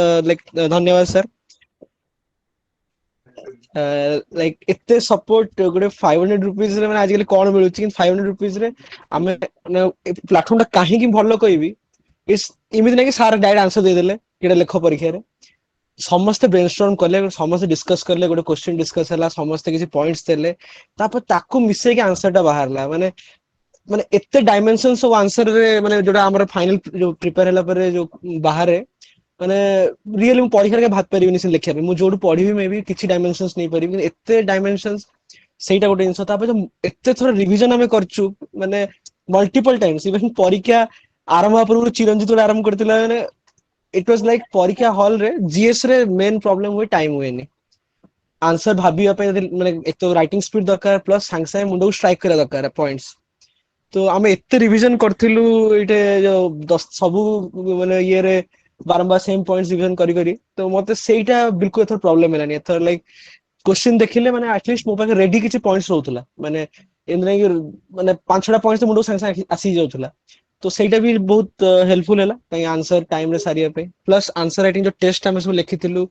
Like धन्यवाद sir. Like एते support गोटे 500 रुपीज रे माने आजकल कौन मिलुची कि 500 रुपीज रे आमे प्लेटफॉर्म टा कहीं भल कहबी इस इमित नहीं कि सार डायरेक्ट आंसर दे देले केडा लेख परीक्षा रे समस्त ब्रेनस्टॉर्म कले समस्त डिस्कस करले गोटे क्वेश्चन डिस्कस हला समस्त किसी पॉइंट्स देले तापर ताकू मिसे के आंसर टा बाहरला माने माने एते डायमेंशंस ऑफ आंसर रे माने जोटा हमर फाइनल जो प्रिपेयर हला पर जो बाहर माने रियली मु परीक्षा के भात परिबिनी से लेखिया मु जोडू पढिबी मे भी किछि डायमेंशंस नहीं परिबी एते डायमेंशंस सेटा गोटे जिंस तापर एते थोड़ा रिवीजन हमें करचु माने मल्टीपल टाइम्स इवन परीक्षा आरंभ पूर्व चिरंजीत आरंभ करथिला माने इट वाज लाइक परीक्षा हॉल रे जीएस रे मेन प्रॉब्लम हुए टाइम हुए नहीं आंसर भाबिया पे माने एक तो राइटिंग स्पीड दरकार प्लस सांग सांग मुंडो स्ट्राइक करा दरकार पॉइंट्स तो आमे एते रिवीजन करथिलु इटे जो 10 सबु माने ये रे बारंबार सेम पॉइंट्स रिवीजन करी करी तो मते सेटा बिल्कुल एथर प्रॉब्लम हेलानी एथर लाइक क्वेश्चन देखिले माने एटलीस्ट मो पाखे रेडी किछि पॉइंट्स रहउतला माने एमने माने पांच छटा पॉइंट्स मुंडो सांग सांग आसी जाउतला तो सेटा भी बहुत हेल्पफुल हैला ताई आंसर टाइम रे सारिया पे प्लस आंसर राइटिंग जो टेस्ट हम सब लिखिथिलु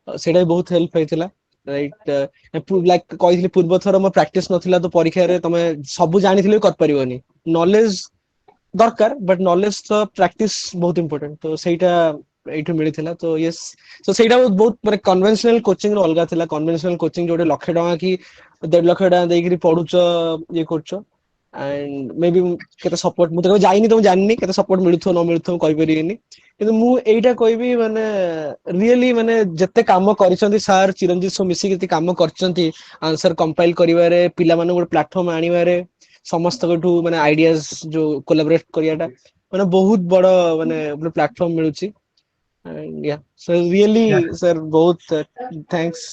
सेटा भी बहुत हेल्प होइतिला राइट लाइक कहिथिले पूर्व थर म प्रैक्टिस नथिला तो परीक्षा रे तमे सब जानिथिले कर परिबोनी नॉलेज दरकार बट नॉलेज तो प्रैक्टिस बहुत इंपोर्टेंट तो सेटा एठु मिलिथिला तो यस सो सेटा बहुत माने कन्वेंशनल कोचिंग रो अलगा थिला कन्वेंशनल कोचिंग जोटे लाख टका की 1.5 लाख टका देइकरी पढुचो ये करचो एंड मे बी केते सपोर्ट मु तो जाइनी तो जाननी केते सपोर्ट मिलुथो न मिलुथो कहि परिनी किंतु मु एइटा कहबी माने रियली माने जत्ते काम करिसंती सर चिरंजीत सो मिसी केते काम करचंती आंसर कंपाइल करिवारे पिला माने गोटे प्लेटफॉर्म आनिवारे समस्त कोठू माने आइडियाज जो कोलैबोरेट करियाटा माने बहुत बड़ माने प्लेटफॉर्म मिलुची एंड या सो रियली सर बहुत थैंक्स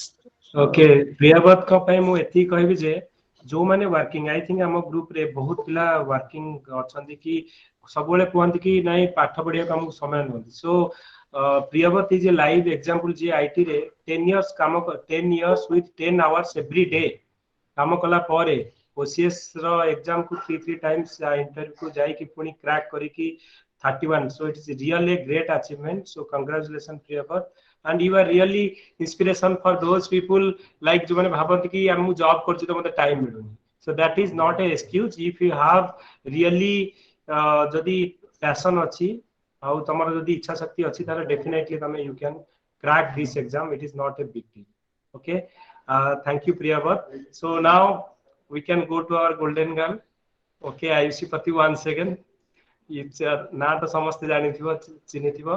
ओके प्रियावत को पय मु एती कहबी जे जो माने वर्किंग आई थिंक हम ग्रुप रे बहुत पिला वर्किंग अछंती कि सब बेले कहंती कि नहीं पाठ पढ़िया काम समय न so Priyavat is a live example जे आईटी रे 10 इयर्स काम 10 years with 10 hours every day काम कला परे ओसीएस रो एग्जाम को 3 टाइम्स इंटरव्यू को जाई कि पुनी क्रैक करी कि 31 so it is really a great achievement so congratulations Priyavrat and you are really inspiration for those people like जो माने भाबंती कि हम जॉब करछि तो मते time मिलुनी so that is not a excuse if you have really जदी passion अछि आउ तमर जदी इच्छा शक्ति अछि ताले डेफिनेटली तमे you can crack this exam it is not a big deal okay thank you Priyavrat so now we can go to our golden girl okay Ayushi Pati once again it's ना तो समस्त जानी थिबो चिनी थिबो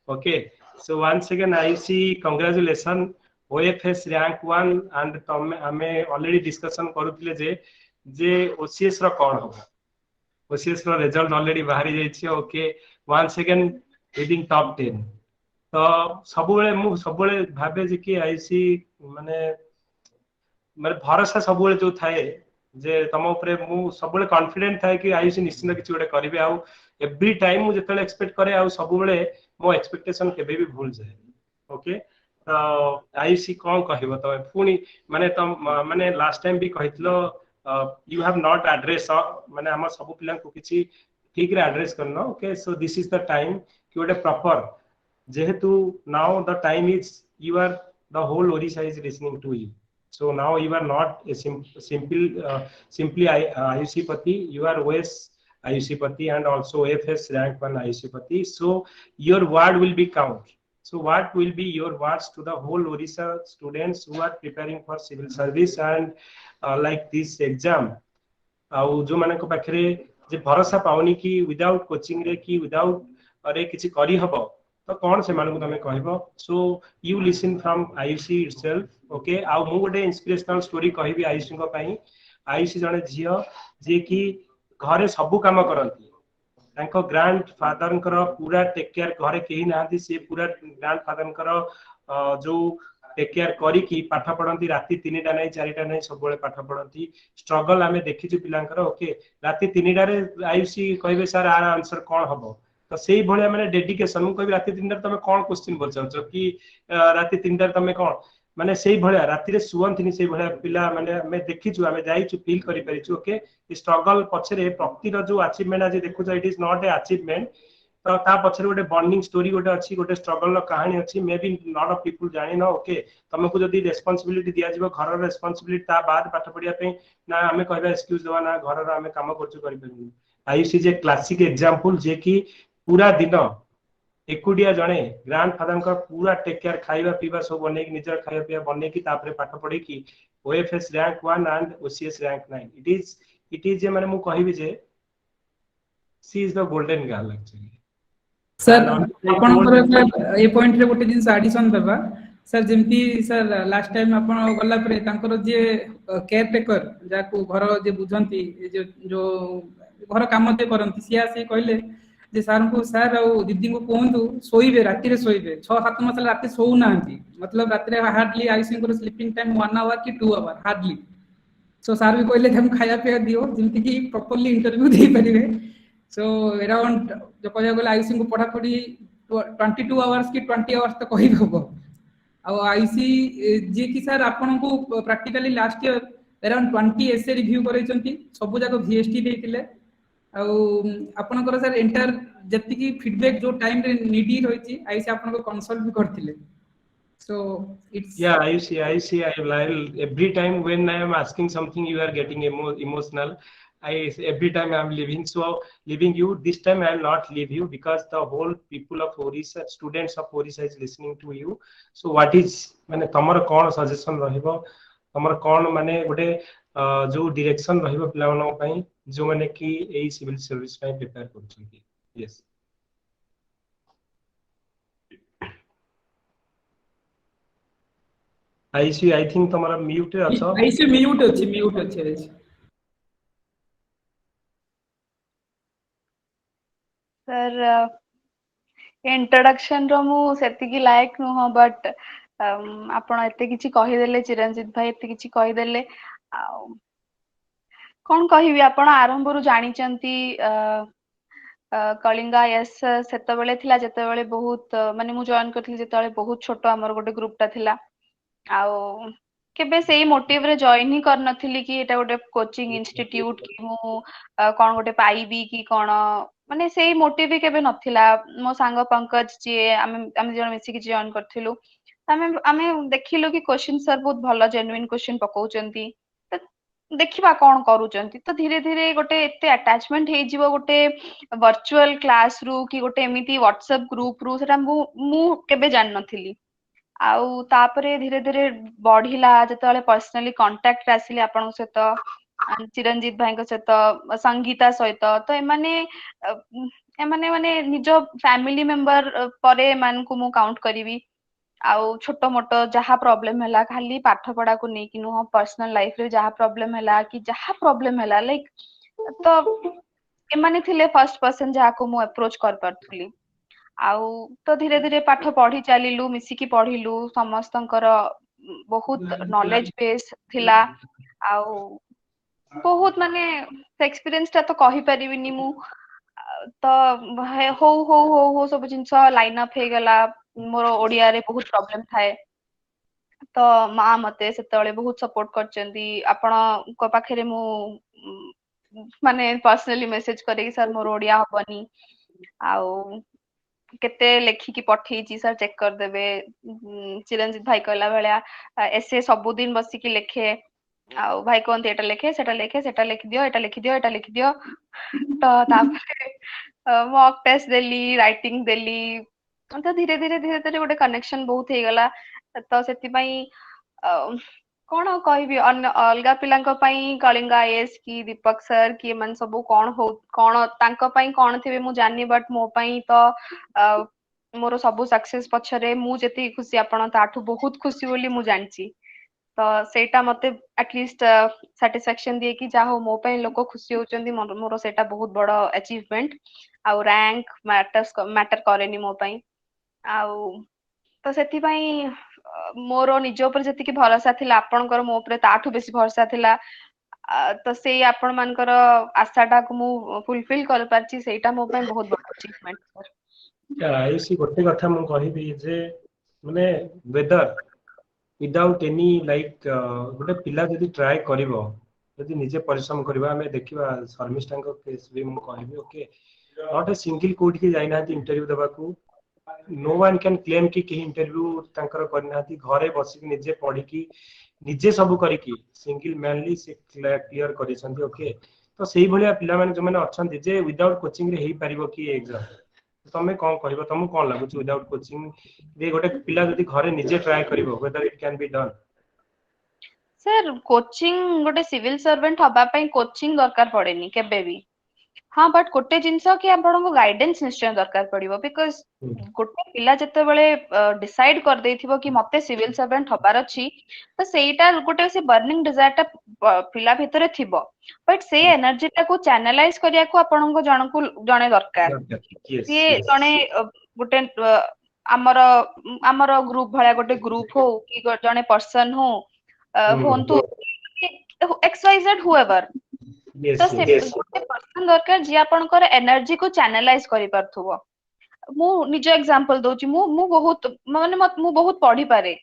okay so once again आईसी congratulation OFS rank 1 and तमे हमें ऑलरेडी डिस्कशन करूतिले जे ओसीएस रो कोन होबो ओसीएस रो रिजल्ट ऑलरेडी बाहरी जाइछि okay once again reading top 10 तो सब बेले भाबे जे कि आईसी माने भरोसा सब बेले जो थाए जे तम ऊपर मु सब बेले कॉन्फिडेंट थाए कि आयुषी निश्चित किछि गोटे करिवे आ एवरी टाइम मु जतले एक्सपेक्ट करे आ सब बेले मो एक्सपेक्टेशन केबे भी भूल जाए ओके तो आयुषी कोन कहबो तमे पुनी माने तम माने लास्ट टाइम भी कहितलो यू हैव नॉट एड्रेस माने हम सब पिला को किछि ठीक रे एड्रेस करनो okay so this is the time कि गोटे प्रॉपर जेहेतु now the time is you are the whole Odisha is listening to you so now you are not a simply Ayushi Pati you are OS Ayushi Pati and also AFS rank 1 Ayushi Pati so your word will be count so what will be your words to the whole Odisha students who are preparing for civil service and like this exam au jo mane ko pakhre je bharosa pauni ki without coaching re ki without are kichi kari habo तो कौन से मानू तमे कहबो so you listen from Ayushi itself okay आ मु गोटे inspirational story कहबी आयुषी को पई आयुषी जने झियो जे कि घरे सब काम करंती तांको ग्रैंड फादर कर पूरा टेक केयर घरे केही नांती से पूरा ग्रैंड फादर कर जो टेक केयर करी कि पाठ पढंती राती 3टा नै 4टा नै सब बेले पाठ पढंती स्ट्रगल हमें देखि छु पिलांकर ओके राती 3टा रे आयुषी कहबे सर आर आंसर कोन हबो तो सेही भलिया माने डेडिकेशन मु कहबी राती 3टा तमे कोन क्वेश्चन बचाउछ कि राती 3टा तमे कोन माने सेही भलिया राती रे सुवंतिनी सेही भलिया पिला माने हमें देखि छु हमें जाई छु फील करि पारि छु ओके स्ट्रगल पछरे प्रति रो जो अचीवमेंट आज देखु it is not a achievement तो ता पछरे गोटे बॉन्डिंग स्टोरी गोटे अछि गोटे स्ट्रगल रो कहानी अछि may be lot of people जानि न ओके तुमको जदी रिस्पांसिबिलिटी दिया जिवो घर रो रिस्पांसिबिलिटी ता बाद पाठ पढिया पे ना हमें कहबा एक्सक्यूज देवा ना घर रो हमें काम करछु करि परबी आयुषी जे क्लासिक एग्जांपल जे कि पूरा दिन एकुडिया जणे ग्रांडफादर का पूरा टेक केयर खाइबा पीबा सब बने की निजर खाइबा पीबा बने की तापरे पाठ पढे की OFS rank 1 and OCS rank 9 it is जे माने मु कहिबी जे she is the golden girl actually sir and ऑन आपनकर टोल्ड सर ए पॉइंट रे गोटे जिंस एडिशन दबा सर जेमती सर लास्ट टाइम आपण गला परे तांकर जे केयर टेकर जाको घर जे बुझंती जो घर काम जे करंती सिया से कहले जे सर को सर आ दीदी को कहंतु सोइबे राति रे सोइबे 6-7 मास राति सोउ नांती मतलब राति रे हार्डली आईसीयू को स्लीपिंग टाइम 1 आवर की 2 आवर हार्डली सो सर भी कहले हम खाया पिया दियो जेमती की प्रॉपर्ली इंटरव्यू दे परिबे सो अराउंड जो कहया गला आईसी को पढ़ा पढ़ी 22 आवर्स की 20 आवर्स तो कहि हबो आ आईसी जे कि सर आपन को practically last year around 20 SA review करैचंती सब जाको वीएसटी देथिले आ आपनकर सर एंटायर जति की फीडबैक जो टाइम रे नीडी रहिची आईसी आपन को कंसल्ट भी करथिले so it's yeah I every time when I am asking something you are getting emotional every time I am leaving so leaving you this time I will not leave you because the whole people of Orissa students of Orissa is listening to you so what is माने तमर कोन suggestion रहइबो तमर कोन माने गोटे जो direction रहइबो पिला मानन पई जो माने कि एई सिविल सर्विस पई प्रिपेयर करछथि यस आईसी आई थिंक तुम्हारा म्यूट रे अछो आईसी म्यूट अछि सर इंट्रोडक्शन रो मु सेति की लायक नु हो बट आपण एते किछि कहि देले चिरंजीत भाई एते किछि कहि देले कोन कहिबी आपण आरंभ रु जानि चंती कलिंगा यस सेते बेले थिला जेते बेले बहुत माने मु जॉइन करथि जेते बेले बहुत छोटो हमर गोटे ग्रुप ता थिला आउ केबे सेही मोटिव रे जॉइन ही कर नथिली कि एटा गोटे कोचिंग इंस्टीट्यूट कि मु कोन गोटे पाइबी कि कोन माने सेही मोटिव भी केबे नथिला मो सांग पंकज जे आमे जण मिसी कि जॉइन करथिलु आमे देखिलु कि क्वेश्चन सर बहुत भलो जेन्युइन क्वेश्चन पकाउचंती देखिबा कोन करूचंती तो धीरे धीरे गोटे एते अटैचमेंट हे जीवो गोटे वर्चुअल क्लास रु कि गोटे एमिति व्हाट्सएप ग्रुप रु सेटा मु केबे जान नथिली आउ तापरे धीरे धीरे बढ़िला जतले पर्सनली कांटेक्ट रे आसिले आपन सहित चिरंजीत भाई को सहित संगीता सहित तो एमाने माने निजो फैमिली मेंबर परे मान को मु काउंट करिवि आउ छोटो मोटो जहा प्रॉब्लम हैला खाली पाठ पढ़ा को नै कि नो पर्सनल लाइफ रे जहा प्रॉब्लम हैला कि जहा प्रॉब्लम हैला लाइक तो एमाने थिले फर्स्ट पर्सन जहा को मु अप्रोच कर परथुली आउ तो धीरे धीरे पाठ पढ़ी चलिलु मिसिकी पढ़िलु समस्तंकर बहुत नॉलेज बेस थिला आउ बहुत माने एक्सपीरियंस ता तो कहि परिबिनी मु तो हो सब जिंस लाइन अप हे गला मोर ओडिया रे बहुत प्रॉब्लम थाए तो माँ मते सेतले बहुत सपोर्ट करचंदी आपण को पाखरे मु माने पर्सनली मेसेज करे कि सर मोर ओडिया हबनी आउ केते लेखिकी पठेइची सर चेक कर देबे चिरंजीत भाई कहला भलिया एसे सब दिन बसी की लेखे आउ भाई कोन एटा लेखे सेटा लिख दियो एटा लिख दियो एटा लिख दियो तो तापरे मॉक टेस्ट देली राइटिंग देली तो धीरे धीरे गोटे कनेक्शन बहुत हे गला तो सेति पई कोन कहबी अलगा पिलांक पई कलिंगा आईएएस की दीपक सर की मन सब कोन तांक पई कोन थिबे मु जानि बट मो पई तो मोर सब सक्सेस पछरे मु जति खुशी आपण ताठू बहुत खुशी बोली मु जानची तो सेटा मते एटलीस्ट सैटिस्फैक्शन दिए कि जा हो मो पई लोक खुशी होचंदी मोर सेटा बहुत बड़ अचीवमेंट आउ रैंक मैटर करेनी मो पई आउ तो सेति पई मोर निज ऊपर जति कि भरोसा थिला आपनकर मो ऊपर ताठू बेसी भरोसा थिला तो से आपण मानकर आशाटा को मु फुलफिल कर पारची सेटा मो पई बहुत बड़ अचीवमेंट सर आयुषी गोटे कथा मु कहिबी जे माने वेदर विदाउट एनी लाइक गोटे पिला जदि ट्राई करिवो जदि निजे परिश्रम करबा हमें देखिबा शर्मिष्ठांक केस भी मु कहिबी okay not a single code की जाइना इंटरव्यू देबाकू नो वन कैन क्लेम कि केही इंटरव्यू तांकर करना घरे बसिक निजे पढ़ी की निजे सब करिकी सिंगल मैनली से क्लियर करिसंती ओके तो सेही भलिया पिला माने जो माने अछंती जे विदाउट कोचिंग रे हेई परिबो की एग्जाम तमे कोन कहबो तुमको कोन लागुची विदाउट कोचिंग रे गोटे पिला जदी घरे निजे ट्राई करिवो whether it can be done sir coaching गोटे सिविल सर्वेंट हबा पई कोचिंग दरकार पड़ेनी केबे भी हाँ बट गोटे जिनस कि आपको गाइडेंस निश्चय दरकार पड़िबो बिकॉज गोटे पिला जते बेले डिसाइड कर देथिबो कि मते सिविल सर्वेंट हबार अछि तो सेटा गोटे से बर्निंग डिजायर ता पिला भितरे थिबो बट से एनर्जी टा को चैनलाइज करिया को आपनको जणे दरकार से जणे गोटे हमर हमर ग्रुप भला गोटे ग्रुप हो कि जणे पर्सन हो होंतु XYZ whoever तो से गोटे पर्सन दरकार जे आपनकर एनर्जी को चैनलाइज करि परथुबो मु निज एग्जांपल दोची मु बहुत माने मु बहुत पढ़ी पारे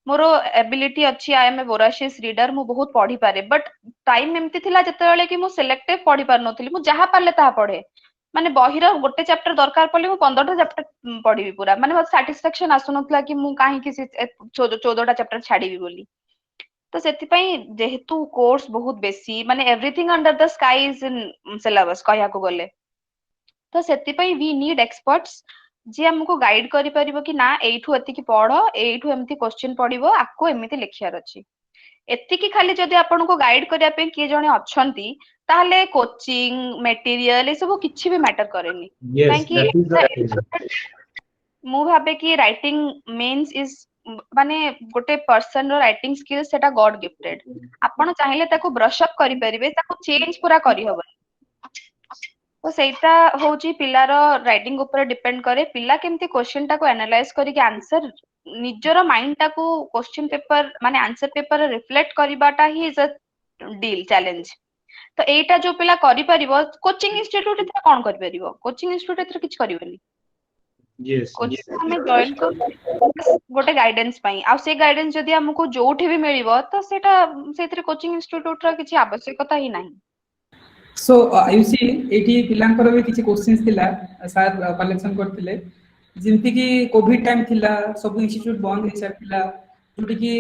मोरो एबिलिटी अछि I M A voracious reader मु बहुत पढ़ी पारे बट टाइम एम्ति थिला जते बेले कि मु सिलेक्टिव पढ़ी पार नथली मु जहा पारले ता पढ़े माने बहिर गोटे चैप्टर दरकार पड़ले मु 15टा चैप्टर पढ़ीबी पूरा माने मत सैटिस्फैक्शन आसु नथला कि मु काहे कि 14टा चैप्टर छाडीबी बोली तो सेतिपई जेहेतु कोर्स बहुत बेसी माने everything under the sky is in syllabus कहया को गले तो सेतिपई वी नीड एक्सपर्ट्स जे हमको गाइड करि परिबो कि ना एठु एति की पढ़ एठु एम्ति क्वेश्चन पड़िबो आको एमिति लिखियार अछि एति की खाली जदि आपनको गाइड करिया पे किए जणे अछंती ताहले कोचिंग मटेरियल ए सब किछि भी मैटर करेनी काहे कि मु भाबे कि राइटिंग मीन्स इज माने गोटे पर्सन रो राइटिंग स्किल सेटा गॉड गिफ्टेड आपण चाहिले ताको ब्रश अप करि परिबे ताको चेंज पूरा करि हबो तो सेटा होची पिलार राइटिंग ऊपर डिपेंड करे पिला केमती क्वेश्चन टाको एनालाइज करी के आंसर निजरो माइंड टाको क्वेश्चन पेपर माने आंसर पेपर रिफ्लेक्ट करिबाटा he is a deal challenge तो एटा जो पिला करि परिबो कोचिंग इंस्टीट्यूट एथरा कोन करि परिबो कोचिंग इंस्टीट्यूट एथरा किछ करिवनी कोचिंग हमें जॉइन कर गोटे गाइडेंस पई आ से गाइडेंस जदी हमको जोठी भी मिलिबो तो सेटा सेथरे कोचिंग इंस्टीट्यूट रा किछि आवश्यकता ही नाही सो आयुषी एटी पिलांकर भी किछि क्वेश्चंस थिला सर कलेक्शन करथिले जेमति कि कोविड टाइम थिला सब इंस्टीट्यूट बंद हे सारथिला जोटी कि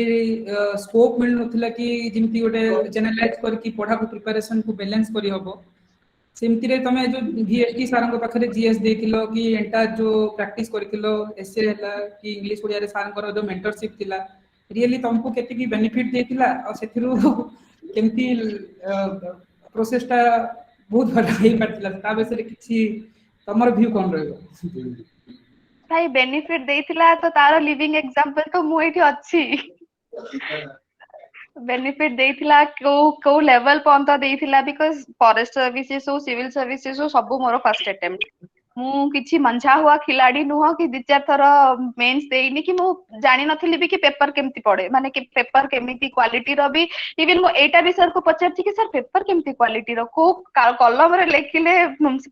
स्कोप मिल नथिला कि जेमति गोटे चैनलाइज करके पढ़ा को प्रिपरेशन को बैलेंस करी हबो सेमति रे तमे जो जीएसटी सारंग पाखरे जीएस देथिलो कि एंटा जो प्रैक्टिस करथिलो एसए हला कि इंग्लिश ओडिया रे सारंग जो मेंटरशिप थिला रियली तुमको केते की बेनिफिट देथिला और सेथिरु केमति प्रोसेस टा बहुत भला ही पड़तिला ता बेसरे किछि तमर व्यू कोन रहयो भाई बेनिफिट देथिला तो तारो लिविंग एग्जांपल तो मु एठी अछि बेनिफिट देथिला को लेवल पंत देथिला बिकॉज़ फॉरेस्ट सर्विसेज हो सिविल सर्विसेज हो सब मोर फर्स्ट अटेम्प्ट मु किछि मंझा हुआ खिलाड़ी नुह कि दि चार थर मेंस देइनी कि मु जानि नथिली भी कि पेपर केमती पड़े माने कि पेपर केमिति क्वालिटी रो भी इवन मु एटा भी सर को पचारछि कि सर पेपर केमती क्वालिटी रो को कलम रे लेखिले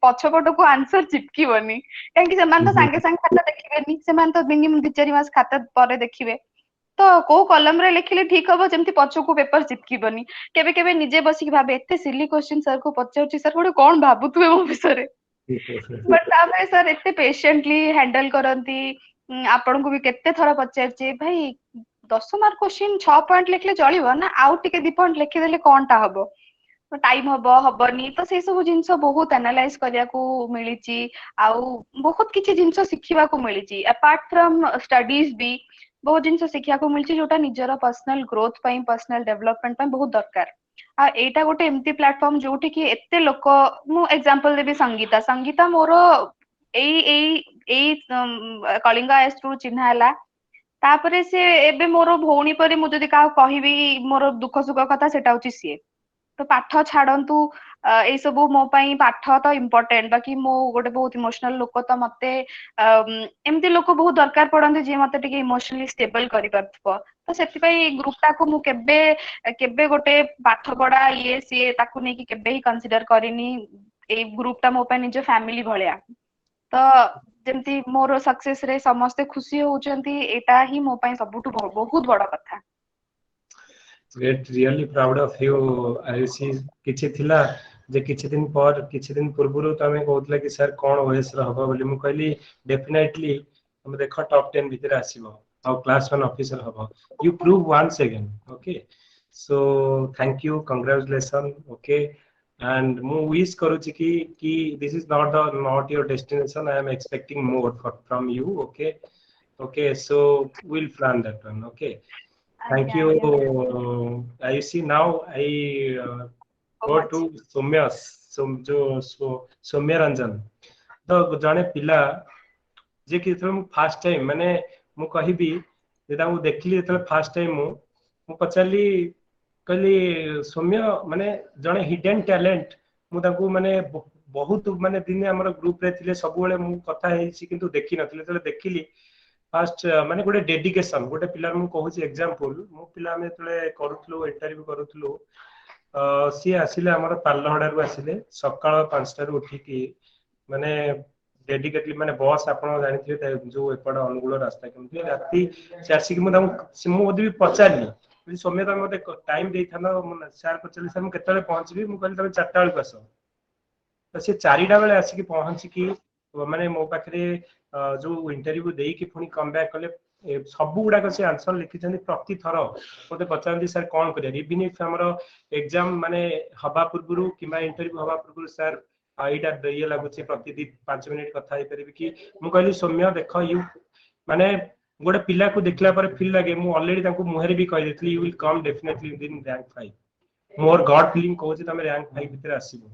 पछपट को आंसर चिपकीबनी काहे कि समान तो संगे संगे खाता देखिबेनी समान तो मिनिमम 2-4 मास खाता परे देखिबे तो को कलम रे लेखिले ठीक हबो जेमति पछ को पेपर चिपकीबनी केबे केबे निजे बसी भाबे एते सिली क्वेश्चन सर को पचारछि सर गोटे कोन भाबुतबे मो विषय बट तामे सर एते पेशेंटली हैंडल करंती आपन को भी केते थरा पचारछि भाई 10 मार्क क्वेश्चन 6 पॉइंट लिखले चलिबो ना आउ टिके 2 पॉइंट लिखि देले कोनटा हबो टाइम हबनी तो से सब जिंस बहुत एनालाइज करिया को मिलिची आउ बहुत किछि जिंस सिखिबा को मिलिची अपार्ट फ्रॉम स्टडीज भी बहुत जिंस सिखिया को मिलिची जोटा निजर पर्सनल ग्रोथ पई पर्सनल डेवलपमेंट पई बहुत दरकार आ एटा गोटे एमती प्लेटफॉर्म जोठी कि एते लोक मु एग्जांपल देबी संगीता मोरो एई कलिंगा एस टू चिन्हा हला तापरे से एबे मोरो भौणी परे मु जदी का कहिबी मोरो दुख सुख कथा सेटा होची सी तो पाठ छाड़ंतु ए सब मो पई पाठ तो इम्पोर्टेंट बाकी मो गोटे बहुत इमोशनल लोक तो मते एमती लोक बहुत दरकार पड़ंती जे मते टिके इमोशनली स्टेबल करि परथबो तो सेति पई ग्रुप ताको मु केबे गोटे पाठ पढ़ा ये सी ताको नै कि केबे ही कंसीडर करिनी ए ग्रुप ता मो पई निज फैमिली भलिया तो जेमती मोर सक्सेस रे समस्त खुशी होउचंती एटा ही मो पई सबुटु बहुत बड़ कथा Great, really proud of you. Ayushi किछि थिला जे किछि दिन पूर्वरु तमे कहउतला कि सर कोन ओएस रहबो बोली मु कहली डेफिनेटली हम देखो टॉप 10 भीतर आसीबो और क्लास 1 ऑफिसर हबो you prove once again okay so thank you congratulation okay and mu wish karuchi ki this is not your destination I am expecting more from you okay okay so we'll plan that one okay thank you I see now I go to Soumya Soumya Ranjan तो जने पिला जे कि first time माने मु कहिबी जेटा मु देखली जेतले first time मु पचारली कहली सौम्य माने जने हिडन टैलेंट मु ताकू माने बहुत माने दिन हमर ग्रुप रे थिले सब बेले मु कथा हेछि किंतु देखि नथिले तले देखिली फर्स्ट माने गोटे डेडिकेशन गोटे पिला मु कहूछि एग्जांपल मु पिला में तले करूथलो इंटरव्यू करूथलो सी आसिले हमर पार्लहडारू आसिले सकाळ 5 टा उठी की माने डेडिकेटली माने बॉस आपण जानिथिबे जो एपड अनुगुल रास्ता केमति राती चारसी कि मु भी पचारली सौम्य तुम मते टाइम दे थाना सर पचारली सर मु केतले पहुंचबी मु कहली तुम 4टा बेले आस तो से 4टा बेले आसी कि पहुंची कि माने मो पाखरे जो इंटरव्यू देई कि पुनी कम बैक कले सब गुडा से आंसर लिखि प्रति थर मते पचारली सर कोन करिया इवन इफ हमरो एग्जाम माने हबा पूर्वरु किबा इंटरव्यू हबा पूर्वरु सर आईटा ये लागुचे प्रति 5 मिनिट कथा हे परबी कि मु कहली सौम्य देख यू माने गोटे पिला को देखला पर फील लागे मु ऑलरेडी ताको मुहरे भी कहि देतली you will come definitely in rank 5 more God feeling कहू जे तमे रैंक 5 भीतर आसीबो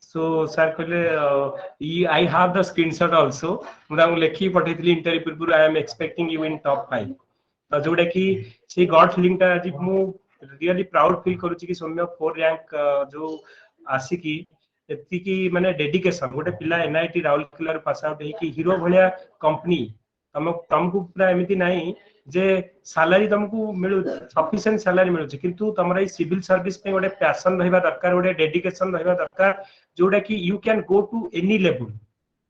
सो सर कहले I have the screenshot also मु ताको लेखि पठैतली इंटरव्यू पूर्व आई am expecting you in top 5 तो जोडा कि से गॉड फीलिंग ता आज मु रियली प्राउड फील करूची कि सौम्य 4 रैंक जो आसी की एतिकी माने डेडिकेशन गोटे पिला एनआईटी राउरकेला पास आउट है कि हीरो भलिया कंपनी तुमको पूरा एमती नहीं जे सैलरी तुमको मिलु सफिशिएंट सैलरी मिलु किंतु तमरा सिविल सर्विस पे गोटे पैशन रहबा दरकार गोटे डेडिकेशन रहबा दरकार जोटा कि you can go to any level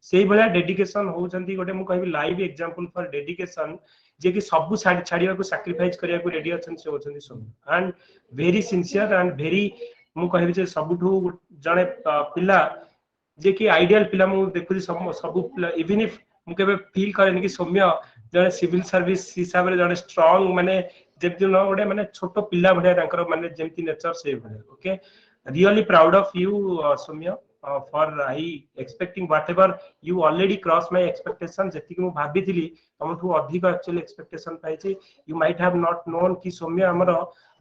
से भलिया डेडिकेशन होउचंती गोटे मु कहबी लाइव एग्जांपल फॉर डेडिकेशन जे कि सब छाड़िया को सैक्रिफाइस करिया को रेडी अछन से होचंती सब and very sincere and very मु कहबी जे सबुठू जने पिला जे कि आइडियल पिला मु देखु सब इवन इफ मु केबे फील करेन कि सौम्य जने सिविल सर्विस हिसाब रे जने स्ट्रांग माने जेति न गोटे माने छोटो पिला भडिया तांकर माने जेमति नेचर से भडिया okay really proud of you Saumya for I expecting whatever you already cross my expectation जेति कि मु भाबिथिली हमथु अधिक एक्चुअली एक्सपेक्टेशन पाइछि you might have not known कि सौम्य हमर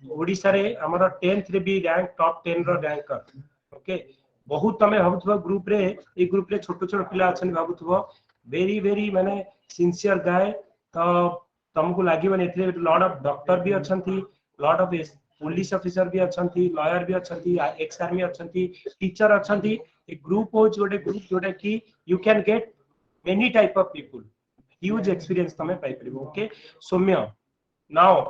ओडिसा रे हमर 10th रे भी रैंक टॉप 10 रो रैंकर ओके बहुत तमे भाबुथबो ग्रुप रे ए ग्रुप रे छोटो छोटो पिला अछन भाबुथबो वेरी वेरी माने सिंसियर गाय तो तुमको लागि माने एथरे लॉट ऑफ डॉक्टर भी अछंती लॉट ऑफ पुलिस ऑफिसर भी अछंती लॉयर भी अछंती एक्स आर्मी अछंती टीचर अछंती ए ग्रुप हो जोटे ग्रुप जोटा कि you can get many type of people huge experience तमे पाई परबो ओके सौम्य नाउ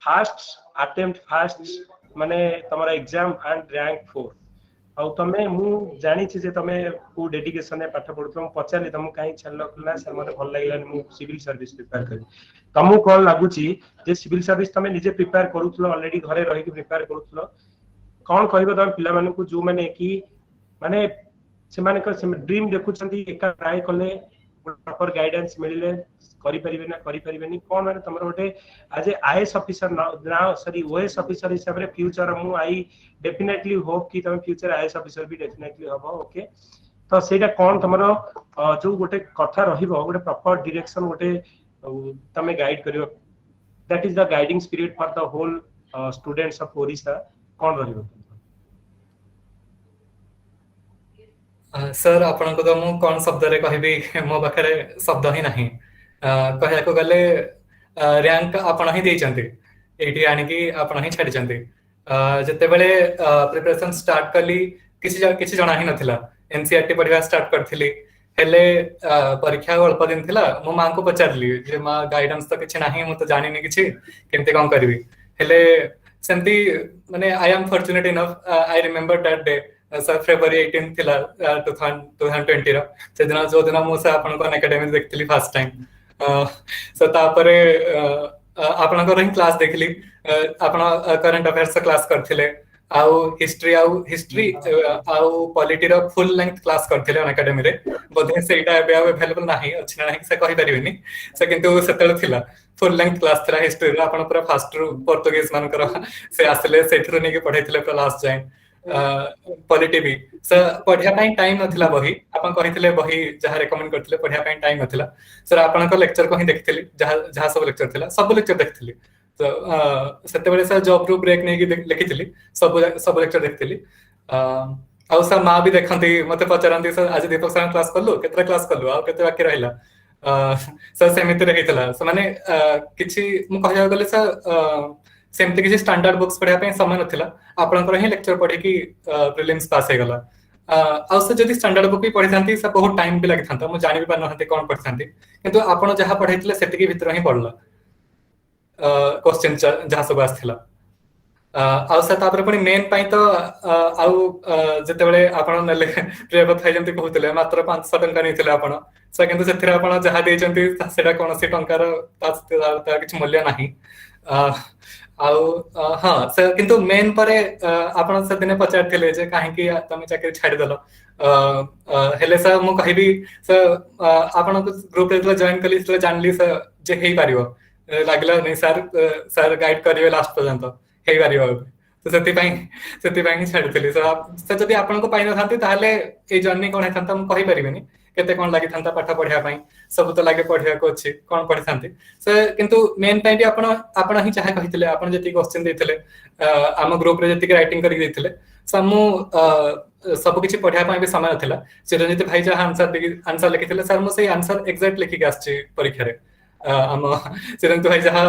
फर्स्ट अटेम्प्ट फर्स्ट माने तमरा एग्जाम एंड रैंक 4 आउ तमे मु जानि छी जे तमे को डेडिकेशन ने पाठ पढुतो हम पचाली तम काई छल्लो ना सर मते भल लागला मु सिविल सर्विस प्रिपेयर करी तमु कोन लागु छी जे सिविल सर्विस तमे निजे प्रिपेयर करूथलो ऑलरेडी घरे रहि के प्रिपेयर करूथलो कोन कहबो तम पिला माने को जो माने कि माने से माने को ड्रीम देखुछंती एका ट्राई करले प्रॉपर गाइडेंस मिलले करि परिबेनी कोन माने तमरो गोटे आज आईएएस ऑफिसर ना सॉरी ओएस ऑफिसर हिसाब रे फ्यूचर मु आई डेफिनेटली होप कि तम फ्यूचर आईएएस ऑफिसर भी डेफिनेटली हबो ओके तो सेटा कोन तमरो जो गोटे कथा रहिबो गोटे प्रॉपर डायरेक्शन गोटे तमे गाइड करियो that is the guiding spirit for the whole students of Odisha कोन रहिबो सर आपण को तो मु कोन शब्द रे कहबी मो बखरे शब्द ही नाही कहया को गले रैंक आपण ही देचंती एटी आनी की आपण ही छाडी चंती जते बेले प्रिपरेशन स्टार्ट करली किछि जणा ही नथिला एनसीईआरटी पढिबा स्टार्ट करथिली हेले परीक्षा अल्प दिन थिला मो मां को पचारली जे मां गाइडेंस तो किछि नाही मु तो जानि नि किछि केमते कोन करबी हेले सेंती माने I am fortunate enough I remember that day sir February 18 थिला 2020 रो से दिन जो दिन मु से आपन को एकेडमी देखथिली फर्स्ट टाइम सो तापरे आपन को रही क्लास देखली आपन करंट अफेयर्स क्लास करथिले आउ हिस्ट्री आउ पॉलिटी रो फुल लेंथ क्लास करथिले ऑन एकेडमी रे बोधे सेटा एबे अवेलेबल नाही अछि नाही से कहि परिबिनी से किंतु सेतल थिला फुल लेंथ क्लास थिला हिस्ट्री रो आपण पूरा फास्ट रू पोर्तुगीज मान कर से आसले सेथरो ने के पढैथिले पूरा लास्ट जाय पॉलिटी भी से पढिया पई टाइम नथिला बही आपण कहिथिले बही जहा रेकमेंड करथिले पढिया पई टाइम नथिला सर आपण को लेक्चर को ही देखथिले जहा सब लेक्चर थिला सब लेक्चर देखथिले तो सेते बेले सर जॉब रू ब्रेक नै कि लिखिथिली सब लेक्चर देखथिली आउ सर मा भी देखंती मते पचारंती सर आज दीपक सर क्लास करलो केतरा क्लास करलो आ केते बाकी रहिला सर सेमिति रहितला से माने किछि मु कहया गले सर सेमति किछि स्टैंडर्ड बुक्स पढिया पई समय नथिला आपनकर ही लेक्चर पढि कि प्रीलिम्स पास हे गला आउ से जदि स्टैंडर्ड बुक भी पढि थांती सब बहुत टाइम भी लागि थांता मु जानि भी पान नथि कोन पढि थांती किंतु आपण जहा पढैतिले सेति के भीतर ही पढला क्वेश्चन जहा सब आस्थिला आउ से तापर पनि मेन पई तो आउ जते बेले आपण नले प्रियवत थाइ जंती कहउतले मात्र 500 टंका नैथिले आपण से किंतु सेथिरा आपण जहा देचंती सेटा कोनसी टंकार ता किछ मूल्य नाही आउ हां से किंतु मेन परे आपण से दिने पचारथिले जे काहे कि तमे चाकरी छाडी देलो हेले सर मु कहिबी सर आपण ग्रुप रे जॉइन कली से जानली सर जे हेई पारिबो लागला नहीं सर गाइड करिवे लास्ट पर्यंत हेई पारिबो तो सेति पई छाडथिली सर से जदी आपण को पाइन थांती ताले ए जर्नी कोन हेथंता हम कहि परिबेनी केते कोन लागि थांता पाठ पढिया पई सब तो लागे पढिया को अछि कोन पढि थांती से किंतु मेन पई भी आपण ही चाहे कहितले आपण जति क्वेश्चन देथिले हम ग्रुप रे जति राइटिंग करि देथिले समु सब किछि पढिया पई भी समय नथिला चिरंजीत भाई जहा आंसर लिखिथिले सर मु से आंसर एग्जैक्ट लिखि के आछि परीक्षा रे हम चिरंजीत भाई जहा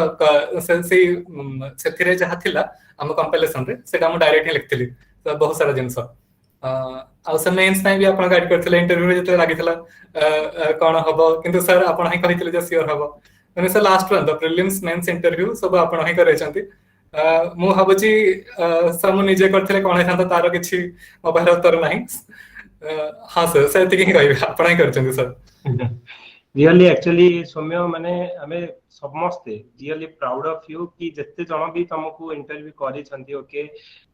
सेथिरे जहा थिला हम कंपाइलेशन रे सेटा हम डायरेक्ट ही लिखथिली तो बहुत सारा जिंस आ से मेंस टाइम भी आपण गाइड करथिले इंटरव्यू रे जते लागिथिला कोन हबो किंतु सर आपण ही कहिथिले जे सियोर हबो माने sir last one the prelims mains interview सब आपण ही करैछंती मु हबची सर मु निजे करथिले कोन हेथांता तारो किछि मोबाइल उत्तर नाही हां सर सेति कि कहबे आपण ही करछंती सर रियली एक्चुअली सौम्य माने हमें समस्ते रियली प्राउड ऑफ यू कि जत्ते जण भी तुमको इंटरव्यू करी छंती ओके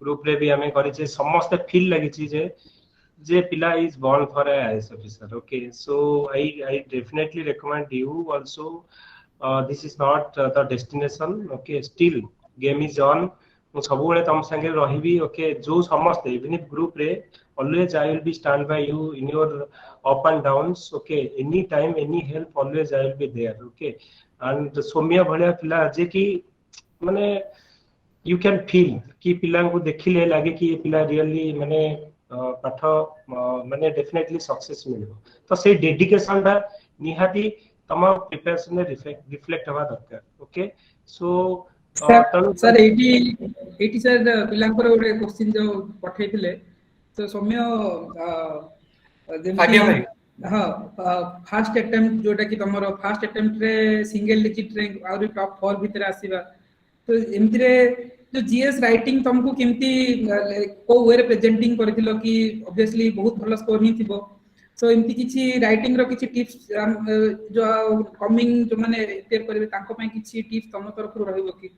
ग्रुप रे भी हमें करी छे समस्ते फील लागि छी जे पिला is born for a IAS officer okay so I definitely recommend you also this is not the destination okay still game is on मु सब बेले तुम संगे रहिबी ओके जो समस्त इवन इफ ग्रुप रे always I will be stand by you in your up and downs okay anytime any help always I will be there okay and Saumya भलिया पिला जे कि माने you can feel कि पिला को देखिले लागे कि ये पिला रियली माने पाठ माने डेफिनेटली सक्सेस मिलबो तो से डेडिकेशन बा निहाती तमा प्रिपरेशन रे रिफ्लेक्ट हवा दरकार ओके सो सर 80 सर पिलांकर ओरे क्वेश्चन जो पठैथिले तो सौम्य आज्ञा भाई हां फर्स्ट अटेम्प्ट जोटा कि तमरो फर्स्ट अटेम्प्ट रे सिंगल डिजिट रैंक और टॉप 4 भीतर आसीबा तो एमति रे जो जीएस राइटिंग तुमको केमती को वे रे प्रेजेंटिंग करथिलो कि ऑब्वियसली बहुत भलो स्कोर ही थिबो सो एमति किछि राइटिंग रो किछि टिप्स जो कमिंग जो माने प्रिपेयर करबे तांको पय किछि टिप्स तम तरफ रो रहइबो कि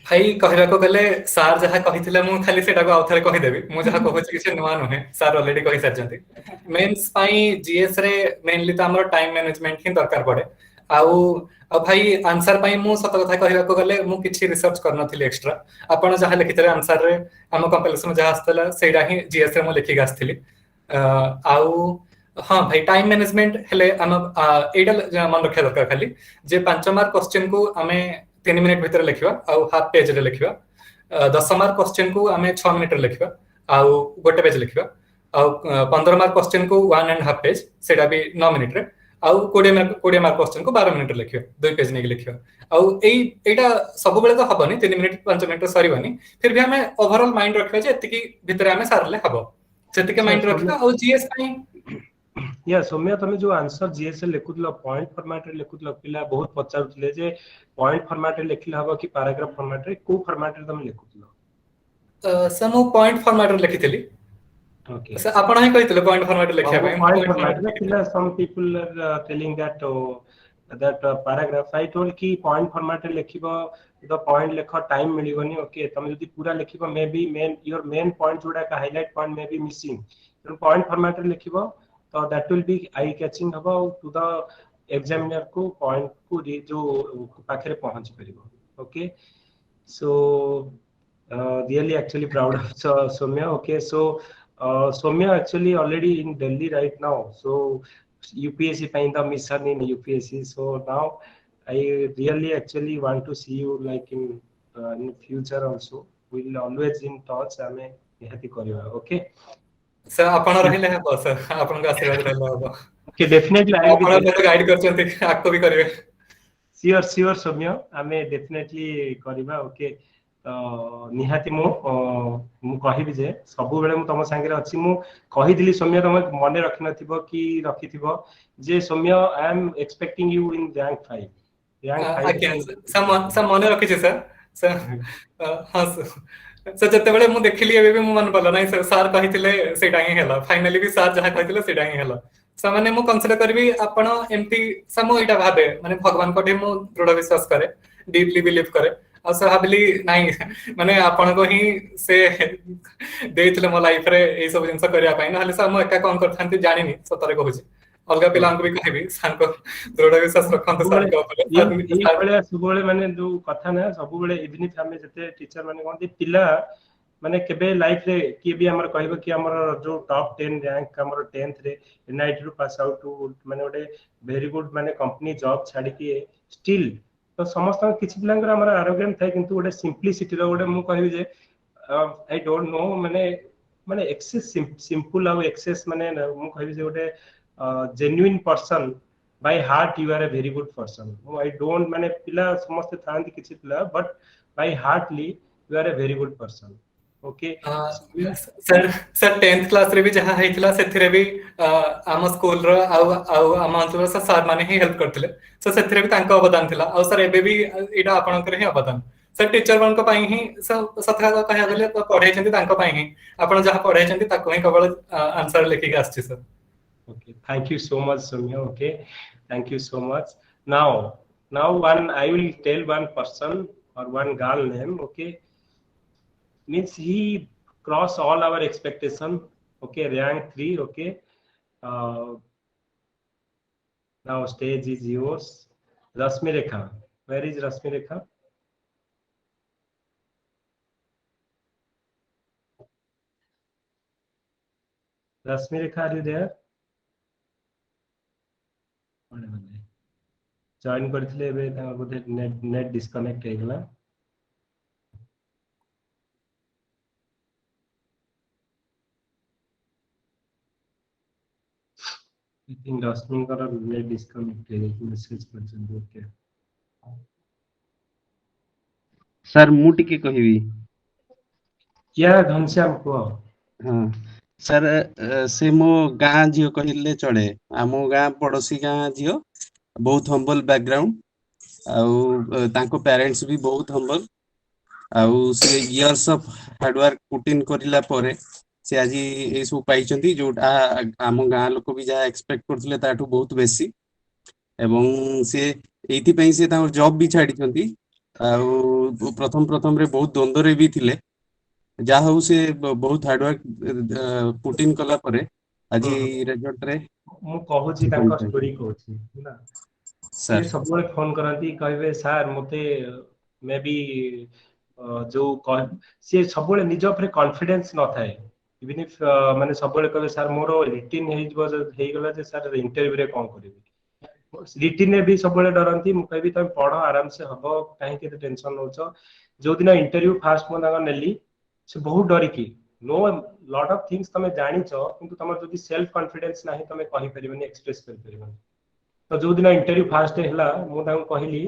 भाई कहला को गले सर जहा कहिथिले मु खाली सेटा को आउथरे कहि देबी मु जहा कहू छी कि नुवा नहे सर ऑलरेडी कहि सारजंती मेंस पाई जीएस रे मेनली त हमर टाइम मैनेजमेंट ही दरकार पड़े आउ भाई आंसर पाई मु सत कथा कहला को गले मु किछि रिसर्च करनथिले एक्स्ट्रा आपण जहा लिखितले आंसर रे हम कंपाइलेशन जहा आस्तला सेडा ही जीएस रे मु लिखि गास्थिली आउ हां भाई टाइम मैनेजमेंट हेले हम एडा मन रखा दरकार खाली जे 5 मार्क क्वेश्चन को हमें 3 मिनिट भीतर लिखिबा आउ हाफ पेज रे लिखिबा 10 मार्क क्वेश्चन को हमें 6 मिनिट रे लिखिबा आउ गोटे पेज लिखिबा आउ 15 मार्क क्वेश्चन को 1.5 पेज सेटा भी 9 मिनिट रे आउ 20 मार्क क्वेश्चन को 12 मिनिट रे लिखिबा 2 पेज नै लिखिबा आउ एटा सब बेले तो हबनी 3 मिनिट 5 मिनिट सरीबनी फिर भी हमें ओवरऑल माइंड रखबा जे एतिकी भीतर हमें सारले हबो सेतिके माइंड रखबा आउ जीएस पई या सौम्य तुम जो आंसर जीएस लिखुतलो पॉइंट फॉर्मेट रे लिखुतलो पिला बहुत पचारुतले जे पॉइंट फॉर्मेट रे लिखिला हबो कि पैराग्राफ फॉर्मेट रे को फॉर्मेट रे तुम लिखुतलो समो पॉइंट फॉर्मेट रे लिखितली ओके सर आपण ही कहितले पॉइंट फॉर्मेट रे लिखिया पॉइंट फॉर्मेट रे पिला some people are telling that that paragraph I told ki point format रे लिखिबो the point लेख time मिलिबनी ओके तमे जदी पूरा लिखिबो maybe your main point जोडा का highlight point may be missing तो point format रे लिखिबो तो that will be eye catching हबो to the examiner को point को जो पाखरे पहुंच परिबो okay so really actually proud of Soumya okay so Soumya actually already in Delhi right now so UPSC find the mission in UPSC so now I really actually want to see you like in future also we'll always in touch ame nihati kariba okay sir आपण रहिले हबो sir आपण का आशीर्वाद रहले हबो okay definitely I will be आपण मते गाइड करचंती आको भी करिवे sure Soumya ame definitely kariba okay निहाती मु कहिबी जे सबु बेले मु तम संगे अछि मु कहिदिली सौम्य तम मने रखि नथिबो कि रखिथिबो जे Saumya I am expecting you in rank 5 some मने रखि छै सर हां सर जते बेले मु देखिली एबे भी मु मन पला नै सर कहिथिले सेटा ही हैला फाइनली भी सर जहा कहिथिले सेटा ही हैला सर माने मु कंसीडर करबी आपण एमटी सम एटा भाबे माने भगवान कोठी मु दृढ़ विश्वास करे डीपली बिलीव करे और सर भाबली नाही माने आपण को ही से देइथिले मो लाइफ रे ए सब जिंस करिया पाई नहले सर मु एका कोन करथांती जानि नि सतरे कहूची अलगा पिला को भी कहबी सर को दृढ़ विश्वास रखंत सर को ई बळे सुबळे माने जो कथा ना सबुबळे इवन इफ हमें जते टीचर माने कोन पिला माने केबे लाइफ रे की भी हमर कहबो कि हमर जो टॉप 10 रैंक हमर 10th रे एनआईटी रू पास आउट टू माने ओडे वेरी गुड माने कंपनी जॉब छाडी के स्टिल तो समस्त किछि पिलांगर हमर आरोग्यम थाय किंतु ओडे सिंपलिसिटी रो ओडे मु कहबी जे आई डोंट नो माने माने एक्सेस सिंपल आ एक्सेस माने मु कहबी जे ओडे genuine person by heart you are a very good person I don't माने पिला समस्त थांती किछि पिला but by heartly you are a very good person okay sir sir 10th class रे भी जहा हेतिला सेथिरे भी आम स्कूल रो आ आम अंचल सर माने ही हेल्प करथिले सो सेथिरे भी तांको अवदान थिला और सर एबे भी एटा आपन करे ही अवदान सर टीचर वन को पाई ही सतरा कहया गेले पढाई छंती तांको पाई ही आपन जहा पढाई छंती ताको ही केवल आंसर लिखि के आछि sir okay thank you so much Soumya okay thank you so much now one I will tell one person or one girl name okay means he cross all our expectation okay rank 3 okay now stage is yours Rashmi Rekha where is Rashmi Rekha Rashmi Rekha are you there join करथिले एबे बोधे net disconnect हे गेला I think रश्मि कर net disconnect हे message करछन okay sir मु टिके कहिबी क्या घनश्याम को हां sir से मो गां जियो कहिले चले आमो गां पड़ोसी गां जियो बहुत हम्बल बैकग्राउंड आउ तांको पेरेंट्स भी बहुत हम्बल आउ से years of hard work put in करिला परे से आज ए सब पाइचंती जोटा आम गां लोक भी जा एक्सपेक्ट करथिले ताठू बहुत बेसी एवं से एथि पई से तांको जॉब भी छाडी छंती आउ प्रथम रे बहुत द्वंद्व रे भी थिले जा हो से बहुत हार्ड वर्क पुट इन कला परे आज रिजल्ट रे मु कहू छी तांको स्टोरी कहू छी ना सर सब बळे फोन करंती कहबे सर मते मे बी जो से सब बळे निज ऊपर कॉन्फिडेंस न थाए इवन इफ माने सब बळे कहबे सर मोर रिटिन हे गला जे सर इंटरव्यू रे कोन करबी रिटिन ने भी सब बळे डरंती मु कहबी तम पढो आराम से हबो काहे के टेंशन होचो जो दिन इंटरव्यू फास्ट मो तांगा नेली से बहुत डरी की नो लॉट ऑफ थिंग्स तमे जानि छ किंतु तमर जदी सेल्फ कॉन्फिडेंस नाही तमे कहि परिबनी एक्सप्रेस कर परिबनी तो जो दिन इंटरव्यू फास्ट हैला मु तांको कहली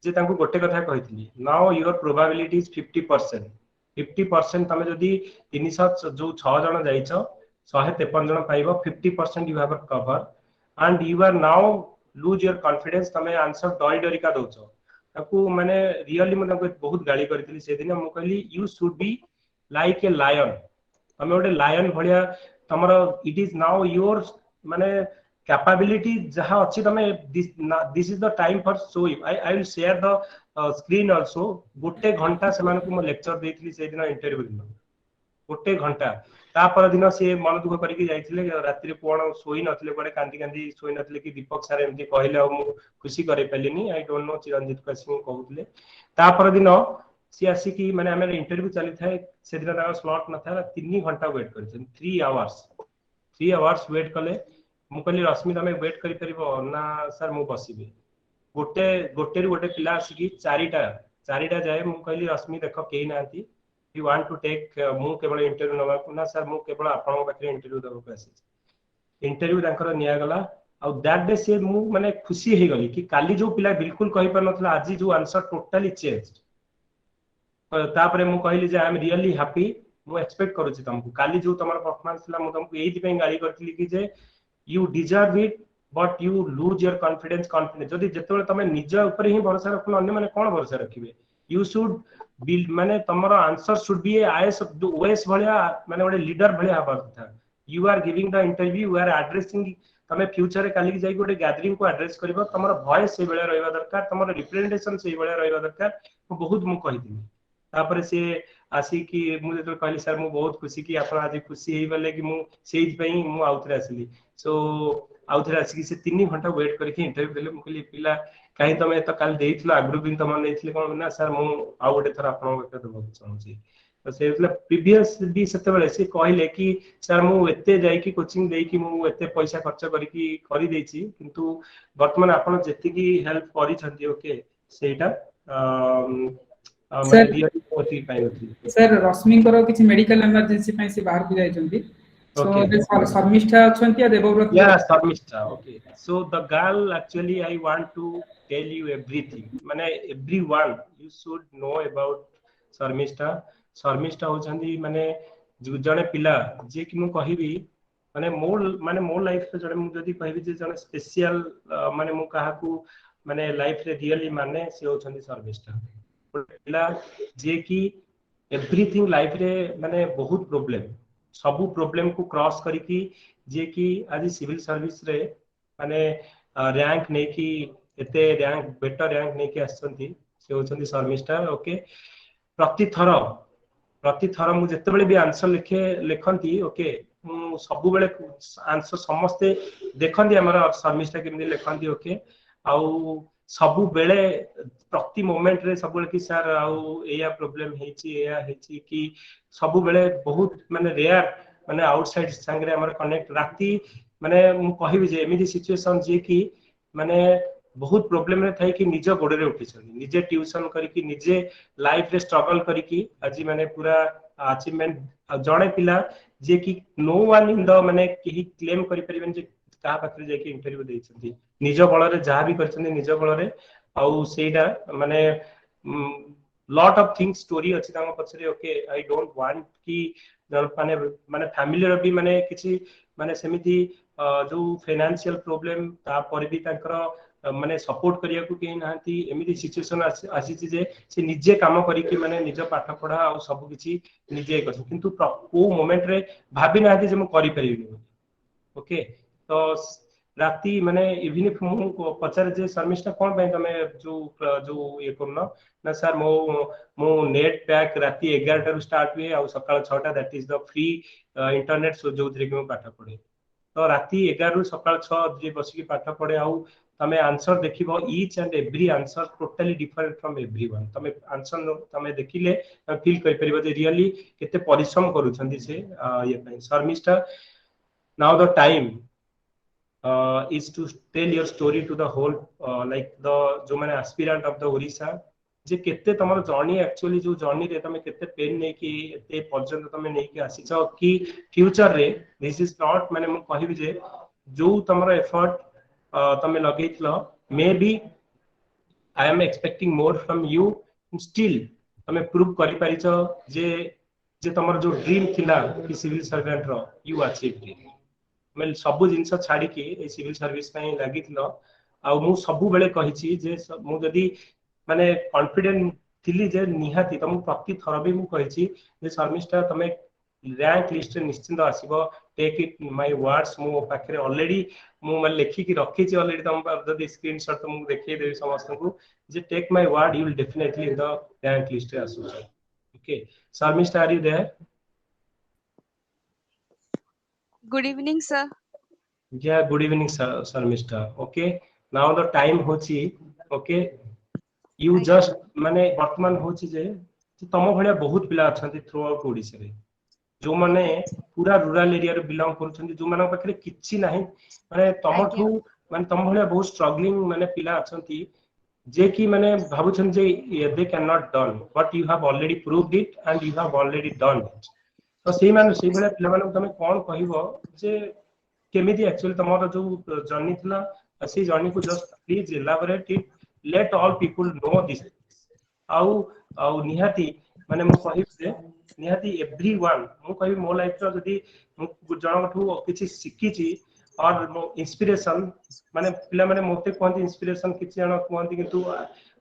जे तांको गोटे कथा कहितली नाउ योर प्रोबेबिलिटी इज 50% तमे जदी 300 जो 6 जण जाई छ 153 जण पाइबो 50% you have cover and you are now loose your confidence तमे आंसर डरी का दउछ ताको माने रियली म तांको बहुत गाली करथिली से दिन मु कहली you should be like a lion तमे ओडे लायन भलिया तमरो इट इज नाउ योर माने कैपेबिलिटी जहाँ अच्छी तमे this is the time for show you I will share the screen also गोटे घंटा से मानको मो लेक्चर देइथली से दिन इंटरव्यू दिन गोटे घंटा तापर दिन से मन दुख करके जाइथिले रात्रि कोन सोई नथिले कोडे कांदी कांदी सोई नथिले कि दीपक सर एमती कहले आ मु खुशी करे पेलिनी आई डोंट नो चिरंजीत कसिंग कहउतले तापर दिन सी आसी कि माने हमर इंटरव्यू चली थाए से दिन तार स्लॉट न था 3 घंटा वेट करछन 3 आवर्स वेट कले मु कहली रश्मि तमे वेट करि परिबो ना सर मु बसिबे गोटे गोटे पिला आसिकी चारिटा जाए मु कहली रश्मि देखो केही नांती यू वांट टू टेक मु केवल इंटरव्यू नबा ना सर मु केवल आपन पाखे इंटरव्यू दबो आसी इंटरव्यू तांकर निया गला आ दैट डे से मु माने खुशी हे गली कि काली जो पिला बिल्कुल कहि पर नथला आज जो आंसर टोटली चेंज तापरे मु कहली जे आई एम रियली हैप्पी मु एक्सपेक्ट करूची तुमको काली जो तमर परफॉर्मेंस थला मु तुमको एही पे गाली करथली कि जे you deserve it but you lose your confidence जदि जेतेबेले तमे निज ऊपर ही भरोसा रखन अन्य माने कोन भरोसा रखिबे यू शुड बिल्ड माने तमर आंसर शुड बी आईएस ओएस भलिया माने ओडे लीडर भलिया हबा था you are giving the interview you are addressing तमे फ्यूचर रे काली जाई गोटे गैदरिंग को एड्रेस करबो तमर वॉइस से बेले रहबा दरकार तमर रिप्रेजेंटेशन से बेले रहबा दरकार बहुत मु कहि दिनी तापर से आसी कि मु जे कहली सर मु बहुत खुशी कि आपण आज खुशी हेई बले कि मु सेज पई मु आउथरे आसीली सो आउथरे आसी कि से 3 घंटा वेट करके इंटरव्यू देले मु कहली पिला काहे तमे तो काल देइथिलो आग्रु बिन तम नेथिले कोन ना सर मु आ गोटे थर आपण के दबो चाहूची तो से प्रीवियस भी सेते बेले से कहले कि सर मु एते जाई कि कोचिंग देई कि मु एते पैसा खर्च करी कि करी देछि किंतु वर्तमान आपण जति की हेल्प करी छथि ओके सेटा सर रियली होती पाइबथि सर रश्मि करो किछि मेडिकल इमरजेंसी पई से बाहर को जाय छथि सो शर्मिष्ठा अछंती या Devvrat yeah Sarmishta okay so the girl actually I want to tell you everything माने everyone you should know about Sarmishta होचंदी माने जने पिला जे कि मु कहिबी माने मो लाइफ रे जने मु जदी कहिबी जे जने स्पेशल माने मु काहा को माने लाइफ रे रियली माने से होचंदी Sarmishta पिला जे कि एवरीथिंग लाइफ रे माने बहुत प्रॉब्लम सबु प्रॉब्लम को क्रॉस करिकी जे कि आज सिविल सर्विस रे माने रैंक नै कि एते रैंक बेटर रैंक नै कि आछंती से होचंदी Sarmishta ओके प्रति थर मु जते बेले भी आंसर लिखंती ओके मु सब बेले आंसर समस्ते देखंती हमर Sarmishta केमि लिखंती ओके आउ सबु बेले प्रति मोमेंट रे सब बेले कि सर आउ एया प्रॉब्लम हेची एया हेची कि सबु बेले बहुत माने रेयर माने आउटसाइड संगे हमर कनेक्ट राती माने मु कहिबी जे एमिदी सिचुएशन जे कि माने बहुत प्रॉब्लम रे थाई कि निज गोडे रे उठिछन निजे ट्यूशन करिकि निजे लाइफ रे स्ट्रगल करिकि आज माने पूरा अचीवमेंट जणे पिला जे कि नो वन इन द माने केही क्लेम करि परिबेन जे का पाखरे जे कि इंटरव्यू देइछन्ती निज बळ रे जहा भी करछन्ती निज बळ रे आउ सेटा माने लॉट ऑफ थिंग्स स्टोरी अछि तांग पछरे ओके आई डोंट वांट कि माने माने फैमिली रो भी माने किछि माने सेमिति जो फाइनेंशियल प्रॉब्लम ता पर भी तांकर माने सपोर्ट करिया को केही नांती एमिति सिचुएशन आसी जे से निजे काम करी कि माने निज पाठ पढा आ सब किछि निजे कर किंतु को मोमेंट रे भाबी नांती जे म करि परिबी ओके तो राती माने इवन इफ मु पचार जे Sarmishta कोन पे तमे जो ये करनो ना सर मो नेट पैक राती 11 टा स्टार्ट हुए आ सकाळ 6 टा that is the free internet so जो थरे कि पाठ पढे तो राती 11 रु सकाळ 6 जे बसी पाठ पढे आ तमे आंसर देखिबो each and every answer totally different from everyone तमे आंसर तमे देखिले फील कर परिबो जे रियली केते परिश्रम करूछंदी से ये पे Sarmishta now the time is to tell your story to the whole like the जो माने aspirant of the Orissa जे केते तमर जर्नी एक्चुअली जो जर्नी रे तमे केते पेन नै कि एते पर्यंत तमे नै कि आसी छ कि फ्यूचर रे दिस इज नॉट माने म कहिबी जे जो तमर एफर्ट तमे लगेइतलो maybe I am expecting more from you still तमे प्रूव करि पारि छ जे तमर जो ड्रीम थिला कि सिविल सर्वेंट रो यू अचीव्ड इट मैं सब जिनस छाड़ी के सिविल सर्विस लगी आ सबु बेले कही जे मु जदी माने कॉन्फिडेंट थिली जे निहाती तुम प्रति थर भी मुझे जे Sarmishta तमे रैंक लिस्ट निश्चिंत आसीबो टेक इट माय वर्ड्स मो पाखरे ऑलरेडी मु माने लेखि कि रखी छी ऑलरेडी तुम जदी स्क्रीनशॉट तुमको देखै देबी समस्त को जे take my word you will definitely in the rank list रे आसु okay Sharmishtha are you there Good evening, sir. yeah good evening Sharmishtha okay now the time होची okay you Aଜ୍ଞା। just माने वर्तमान होची जे तम भलिया बहुत पिला अछंती थ्रू आउट ओडिसा रे जो माने पूरा रूरल एरिया रे बिलोंग करछंती जो माने पाखरे किछि नाही माने तमठू माने तम भलिया बहुत स्ट्रगलिंग माने पिला अछंती जे कि माने भाबुछन जे they can not done but you have already proved it and you have already done it तो सेही माने सेही भलिया पिला माने तमे कोन कहिवो जे केमिति एक्चुअली तमरो जो जर्नी थिला से जर्नी को just please elaborate it let all people know this आउ आउ निहाती माने मु कहिबे जे निहाती एवरीवन मु कहिबे मो लाइफ रो जदी मु जनठू किछि सिखि छी और मो इंस्पिरेशन माने पिला माने मोते कोन इंस्पिरेशन किछि जण कोन किंतु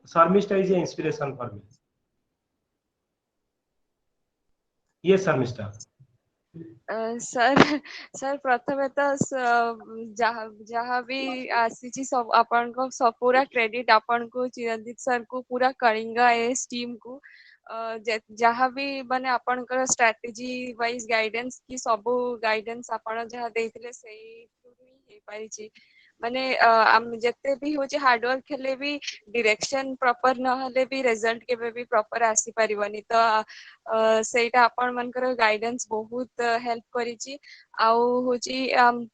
Sharmishtha is a inspiration for me ये शर्मिष्ठा सर सर प्रथमे तो जहाँ भी आसी सब आपन को सब पूरा क्रेडिट आपन को चिरंजीत सर को पूरा कलिंगा एस टीम को जहाँ भी माने आपन को स्ट्रेटजी वाइज गाइडेंस की सब गाइडेंस आपन जहाँ देथिले सेही ही पारी छी माने हम जते भी हो जे हार्ड वर्क खेले भी डायरेक्शन प्रॉपर न हले भी रिजल्ट केबे भी प्रॉपर आसी परिबनी तो सेटा आपन मनकर गाइडेंस बहुत हेल्प करिछि आउ होची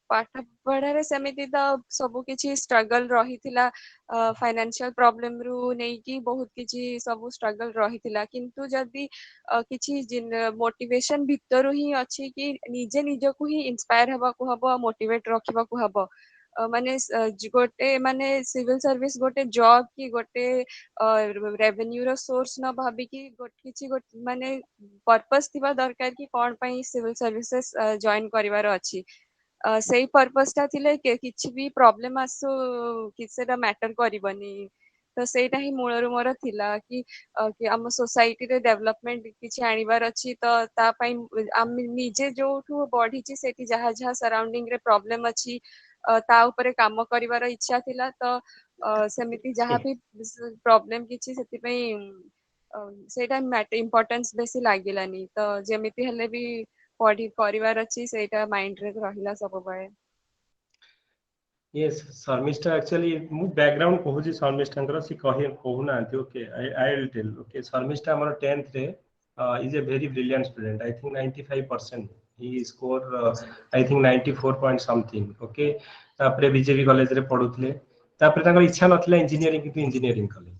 पाठ पढ़ारे समिति तो सब किछि स्ट्रगल रहिथिला फाइनेंशियल प्रॉब्लम रु नै कि बहुत किछि सब स्ट्रगल रहिथिला किंतु जदी किछि मोटिवेशन भितरु ही अछि कि निजे निजको ही इंस्पायर हबा को हबो मोटिवेट रखिबा को हबो माने गोटे माने सिविल सर्विस गोटे जॉब की गोटे रेवेन्यू रो सोर्स न भाबी कि किछि माने पर्पस थिबा दरकार कि कोन पई सिविल सर्विसेस जॉइन करिवार अछि सेही पर्पस ता थिले किछि भी प्रॉब्लम आसु किसेटा मैटर करिवनी तो सेटा ही मूलरु मोर थिला कि आम सोसाइटी रे डेवलपमेंट किछि आनिबार अछि तो ता पई आम निजे जोठु बढ़ी सेठी जहाँ जहाँ सराउंडिंग रे प्रॉब्लम अछि ता ऊपर काम करिवार इच्छा थिला तो सेमिति जहाँ भी प्रॉब्लम किछि सेति पई सेटा मैटर इंपोर्टेंस बेसी लागिलानी तो जेमिति हले भी पढ़ी करिवार अछि सेटा माइंड रे रहिला सब बळे यस शर्मिष्ठा एक्चुअली मु बैकग्राउंड कहूजी शर्मिष्ठाଙ୍କର सी कहू नांती okay I will tell okay Sharmishtha हमर 10th रे is a very brilliant student I think 95% he score I think 94 point something okay तापरे बीजेपी कॉलेज रे पढुतले तापरे ताकर इच्छा नथिला इंजीनियरिंग किंतु इंजीनियरिंग कले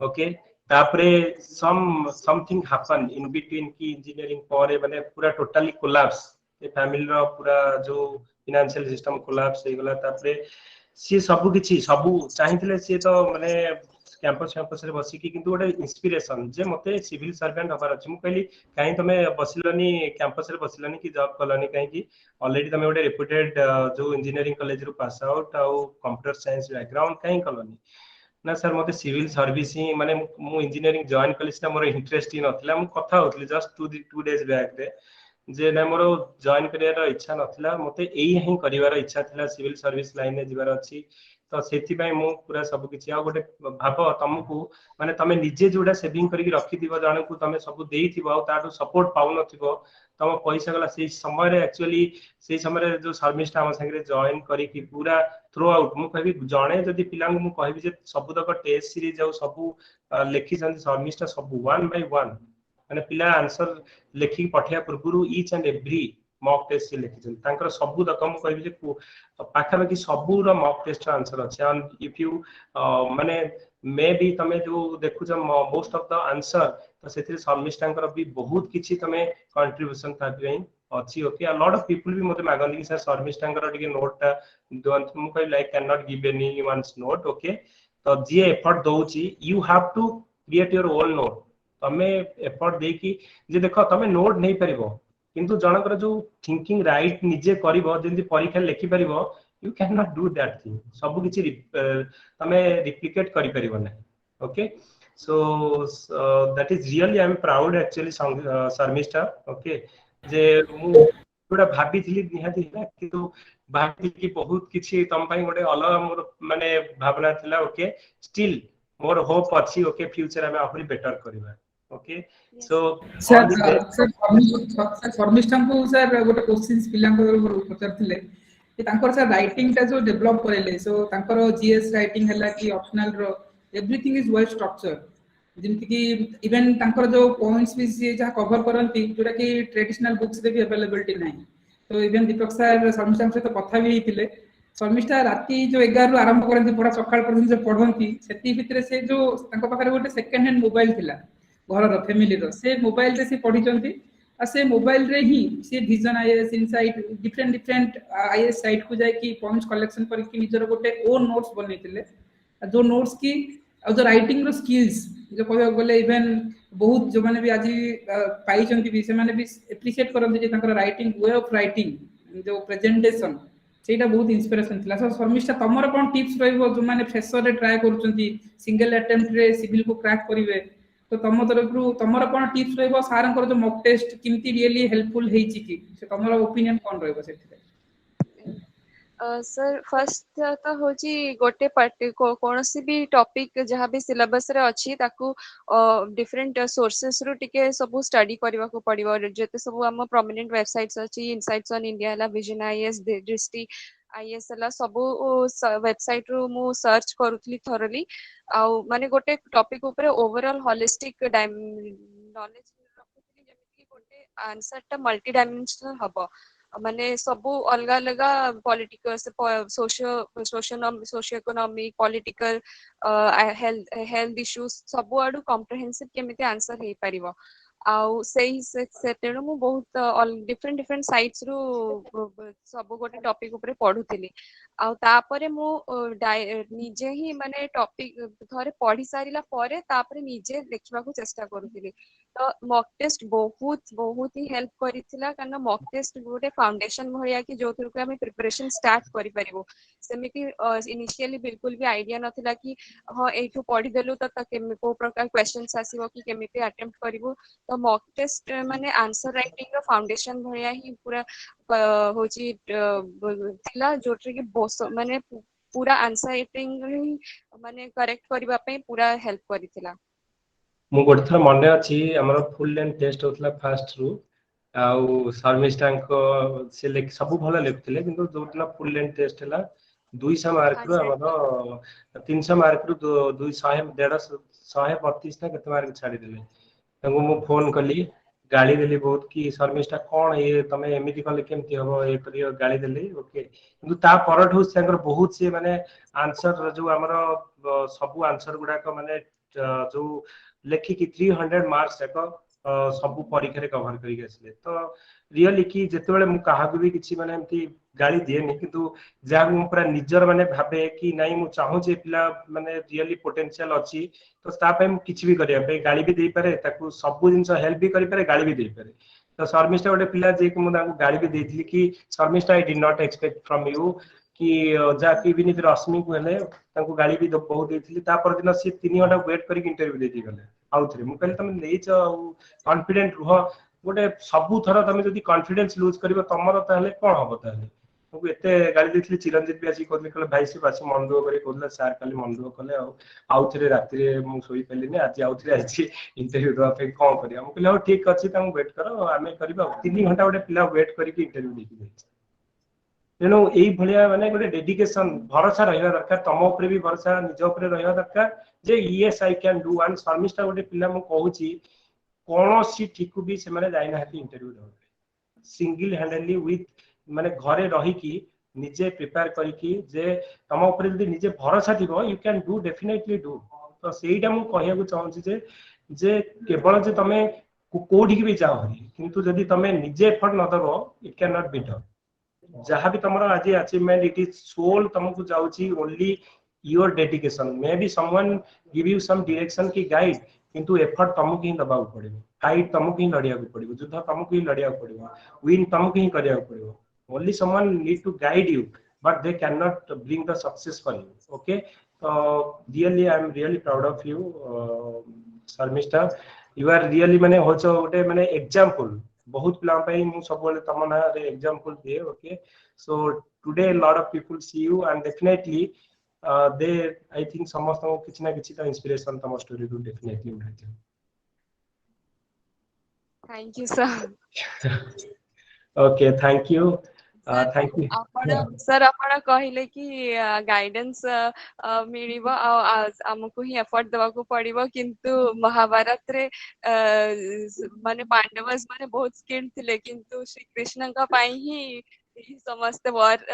ओके तापरे समथिंग हैपन इन बिटवीन की इंजीनियरिंग पर माने पूरा टोटली कोलैप्स ए फैमिली रो पूरा जो फाइनेंशियल सिस्टम कोलैप्स हो गला तापरे सी सब किछि सब चाहिथिले सी तो माने कैंपस रे बसी की किंतु गोटे इंस्पिरेशन जे मते सिविल सर्वेंट हबार अछि मु कहली काई तमे बसिलनी कैंपस रे बसिलनी कि जॉब कलनी काई कि ऑलरेडी तमे गोटे रेपुटेड जो इंजीनियरिंग कॉलेज रो पास आउट आउ कंप्यूटर साइंस बैकग्राउंड काई कलनी ना सर मते सिविल सर्विस ही माने मु इंजीनियरिंग जॉइन कलिसना मोर इंटरेस्ट ही नथिला मु कथा होतली जस्ट 2 डेज बैक रे जे ना मोर जॉइन करियार इच्छा नथिला मते एही ही करिवार इच्छा थिला सिविल सर्विस लाइन में जिवार अछि तो सेति पय मु पूरा सब किछि आ गोटे भाब तुमको माने तमे निजे जोडा सेविंग करिक रखि दिबो जाने को तमे सब देई थिबो आ ताटो सपोर्ट पाउ नथिबो तम पैसा गला से समय रे एक्चुअली से समय रे जो शर्मिष्ठा हम संगे जॉइन करी की पूरा थ्रू आउट मु कहबी जणे जदी पिलांग मु कहबी जे सब तक टेस्ट सीरीज जाउ सब लेखि जंदी शर्मिष्ठा सब वन बाय वन माने पिला आंसर लेखि पठिया पूर्व each and every mock test से लेखि तांकर सब तक मु कहबी जे पाखा बाकी सबू रो मॉक टेस्ट आंसर अछि एंड इफ यू माने मे बी तमे जो देखु छ मोस्ट ऑफ द आंसर तो सेतिर शर्मिष्ठांकर भी बहुत किछि तमे कंट्रीब्यूशन तापि अच्छी okay a lot of people भी मते मागंदी कि सर शर्मिष्ठांकर टिके नोट दोंत मु कहि like can not give any ones note okay तो जे एफर्ट दोउची you have to create your own note तमे एफर्ट दे कि जे देखो तमे नोट नहीं परिबो किंतु जनकर जो थिंकिंग राइट निजे करिवो जेंति परीक्षा लेखि परिबो you can not do that thing सब किछि तमे रिप्लिकेट करि परिबो नै okay so that is really I'm proud actually Sharmishtha okay जे मु जोटा भाभी निहाती कि भाभी कि बहुत किसी तुम गोटे अलग मोर माने भावना थिला ओके स्टिल मोर होप अच्छी ओके फ्यूचर हमें आहुरी बेटर करबा okay so sir all the best sir Sharmishtha को सर गोटे क्वेश्चन पिलांको पचारथिले कि तांकर सर राइटिंग टा जो डेवलप करले सो तांकर जीएस राइटिंग हला कि ऑप्शनल रो एवरीथिंग इज वेल स्ट्रक्चर्ड जेमति कि इवन तांकर जो पॉइंट्स भी से जहा कवर करंती जोटा कि ट्रेडिशनल बुक्स रे भी अवेलेबिलिटी नाही तो इवन दीपक सर शर्मिष्ठा से तो कथा भी हितिले शर्मिष्ठा राती जो 11 रु आरंभ करंती पढा सकाळ पर्यंत जो पढंती सेती भितरे से जो तांको पाखरे गोटे सेकंड हैंड मोबाइल थिला घर फैमिली से मोबाइल रे से पढ़ी आ से मोबाइल रे ही से vision IAS insight different different IAS site को जाय कि पॉइंट्स कलेक्शन करके निजर गोटे ओन नोट्स बनैतिले जो नोट्स की जो राइटिंग रो स्किल्स जो कहबा गले इवन बहुत जो माने भी आज पाई चंती भी से माने भी एप्रिशिएट करन जे तांकर राइटिंग वे ऑफ राइटिंग जो प्रेजेंटेशन सेटा बहुत इंस्पिरेशन थिला सो शर्मिष्ठा तमरो कोन टिप्स रहइबो जो माने फ्रेशर रे ट्राई करचंती सिंगल अटेम्प्ट रे सिविल को क्रैक करिवे तो तम तरफ तमर कोन टिप्स रहइबो सारंकर जो मॉक टेस्ट किमती रियली हेल्पफुल हेछि कि से तमरो ओपिनियन कोन रहइबो सेथिरे सर फर्स्ट तो होची गोटे कोनोसी भी टॉपिक जहाँ भी सिलेबस रे अछि ताकू डिफरेंट सोर्सेस रु टिके सब स्टडी करबा को पड़िबो जेते सब हम प्रोमिनेंट वेबसाइट्स अछि इनसाइट्स ऑन इंडिया ला विजन आईएएस दृष्टि आईएएस ला सब वेबसाइट रु मु सर्च करूथली थोरली आ माने गोटे टॉपिक ऊपर ओवरऑल होलिस्टिक नॉलेज रखुथली जेमिति गोटे आंसर ता मल्टी डायमेंशनल हबो माने सबु अलग अलग political socio economic political health issues सबु आडू कॉम्प्रिहेंसिव केमिति आंसर हे परिबो आउ सेही से तेणु मु बहुत डिफरेंट डिफरेंट साइट्स रु सब गोटे टॉपिक ऊपर पढुथिली आउ तापरे मु निजे ही माने टॉपिक थरे पढी सारिला परे तापरे निजे देखिबा को चेष्टा करूथिली तो मॉक टेस्ट बहुत ही हेल्प करिथिला कारण मॉक टेस्ट गोटे फाउंडेशन भलिया कि जो थ्रू हम प्रिपरेशन स्टार्ट करि परिबो सेमिति इनिशियली बिल्कुल भी आईडिया नथिला कि हां एठू पढी देलु त को प्रकार क्वेश्चंस आसीबो कि केमिति अटेम्प्ट करिवो तो मॉक टेस्ट माने आंसर राइटिंग रो फाउंडेशन भलिया ही पूरा होची थिला जोट्रे कि माने पूरा आंसर राइटिंग माने करेक्ट करबा पे पूरा हेल्प करिथिला मु गोटे थर मन अच्छी आमर फुल लेंथ टेस्ट होता फास्ट रु आउ शर्मिष्ठा से सब भल लिखुले कि जो दिन फुल लेंथ टेस्ट है 200 मार्क रु आमर 300 मार्क रु 200 132 ना केते मार्क छाड़ीदेले मु फोन कली गाड़ी देली बहुत कि शर्मिष्ठा कौन ये तुम एमती कले केमती हम ये कर गाड़ी देली ओके किंतु ता परठू बहुत सी माने आंसर जो आमर सब आंसर गुडाक माने जो लेखिकी 300 मार्क्स जाक सब परीक्षा रे कवर करिक आसले तो रियली कि जेतेबेले मु काहाकू भी किछि माने एमती गाली दिएनी किंतु जहाँ मु पूरा निजर माने भाबे कि नहीं मु चाहू जे पिला माने रियली पोटेंशियल अछि तो ता पे मु किछि भी करिया पे गाली भी देई पारे ताकू सब जिंस हेल्प भी करि पारे गाली भी देई पारे तो शर्मिष्ठा गोटे पिला जे कि मु ताकू गाली भी देइथिली कि Sharmishtha I did not expect from you कि जा कि विनीत रश्मि को हेले ताकू गाली भी बहुत देइथिली ता पर दिन से 3 घंटा वेट करी इंटरव्यू देती गले आउ थरे मु कहले तुम लेच कॉन्फिडेंट रुह गोटे सबु थर तुम जदी कॉन्फिडेंस लूज करबो तमरो ताले कोन हबो ताले तुमको एते गाली देथिली चिरंजीत भी आसी कहले कहले भाई से बासी मन दुख करी कहले सर खाली मन दुख कले आउ थरे राति रे मु सोई पेलिनी आज आउ थरे आछि इंटरव्यू दवा पे कोन करिया मु कहले हो ठीक अछि तुम वेट करो आमे करबा 3 घंटा गोटे पिला वेट करी इंटरव्यू देकी जाय तेणु यही भाया माने गोटे डेडिकेशन भरोसा रहा दरकार तुम उपर भी भरोसा निज उपर रहा दरकार जे yes I can do and Sharmishtha गोटे पिला मु कहूची कौन सी ठीक भी से माने जाई ना इंटरव्यू दे सिंगल हैंडली विथ माने घरे रही कि निजे प्रिपेयर करिकी जे तुम उपर जदी निजे भरोसा दिबो you can do definitely do तो सेटा मु कहया को चाहूची जे केवल जे तमे कोठी भी जाओ किंतु जदी तमे निजे एफर्ट न दबो it can not be done जहाँ भी तुम आज अचीवमेंट इट इज सोल तुमको जाऊँगी only your dedication may be someone give you some direction की गाइड किंतु एफर्ट तुमको ही दबा पड़ो फाइट तुमको ही लड़िया पड़ो युद्ध तुमको ही लड़िया पड़ो विन तुमको ही करिया पड़ो only someone need to guide you but they can not bring the success for you okay तो really I am really proud of you Sharmishtha you are really माने होचो गोटे माने एग्जांपल बहुत पिला मु सब तुम ना एग्जांपल दिए okay so today lot of people see you and definitely they I think समस्त को किसी ना किसी इंस्पिरेशन तुम स्टोरी रू डेफिनेटली मिलती thank you sir. Okay thank you sir thank you sir आपण कहले कि गाइडेंस मिलिबो हमको ही एफर्ट देवाको पड़िबो किंतु महाभारत रे माने पांडवस माने बहुत स्किल्ड थिले किंतु श्री कृष्ण का पाई ही समस्त वार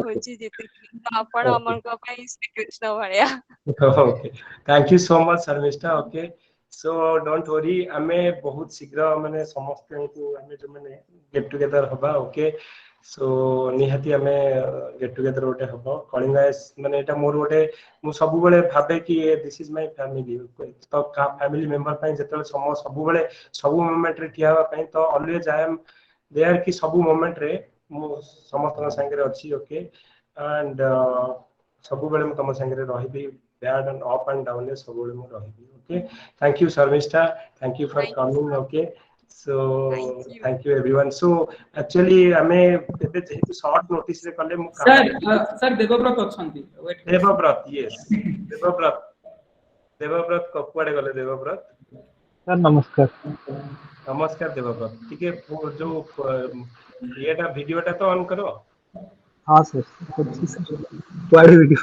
होची जीते तो आपण हमन का पाई श्री कृष्ण भलिया। Okay thank you so much Sharmishtha okay so don't worry आमे बहुत शीघ्र माने समस्त को आमे जो माने गेट टुगेदर होबा ओके सो निहाती आमे गेट टुगेदर गोटे हबो कलिंगा माने एटा मोर गोटे मु सब बेले भाबे कि दिस इज माय फैमिली तो का फैमिली मेंबर पय जतले सब बेले सब मोमेंट रे ठिया पय तो ऑलवेज आई एम देयर कि सब मोमेंट रे मु समस्त संगे रे अछि ओके एंड सब बेले मु तम संगे रे रहिबी bad and up and down सब बेले मु रहिबी okay thank you Sharmishtha thank you for coming okay so thank you everyone so actually ame ebe jehetu short notice re kale mu sir Debabrata अछंती वेट देवव्रत yes देवव्रत को कुआडे गले देवव्रत सर नमस्कार। नमस्कार देवव्रत ठीक है जो येटा वीडियोटा तो ऑन करो हाँ सर अच्छी sir quad video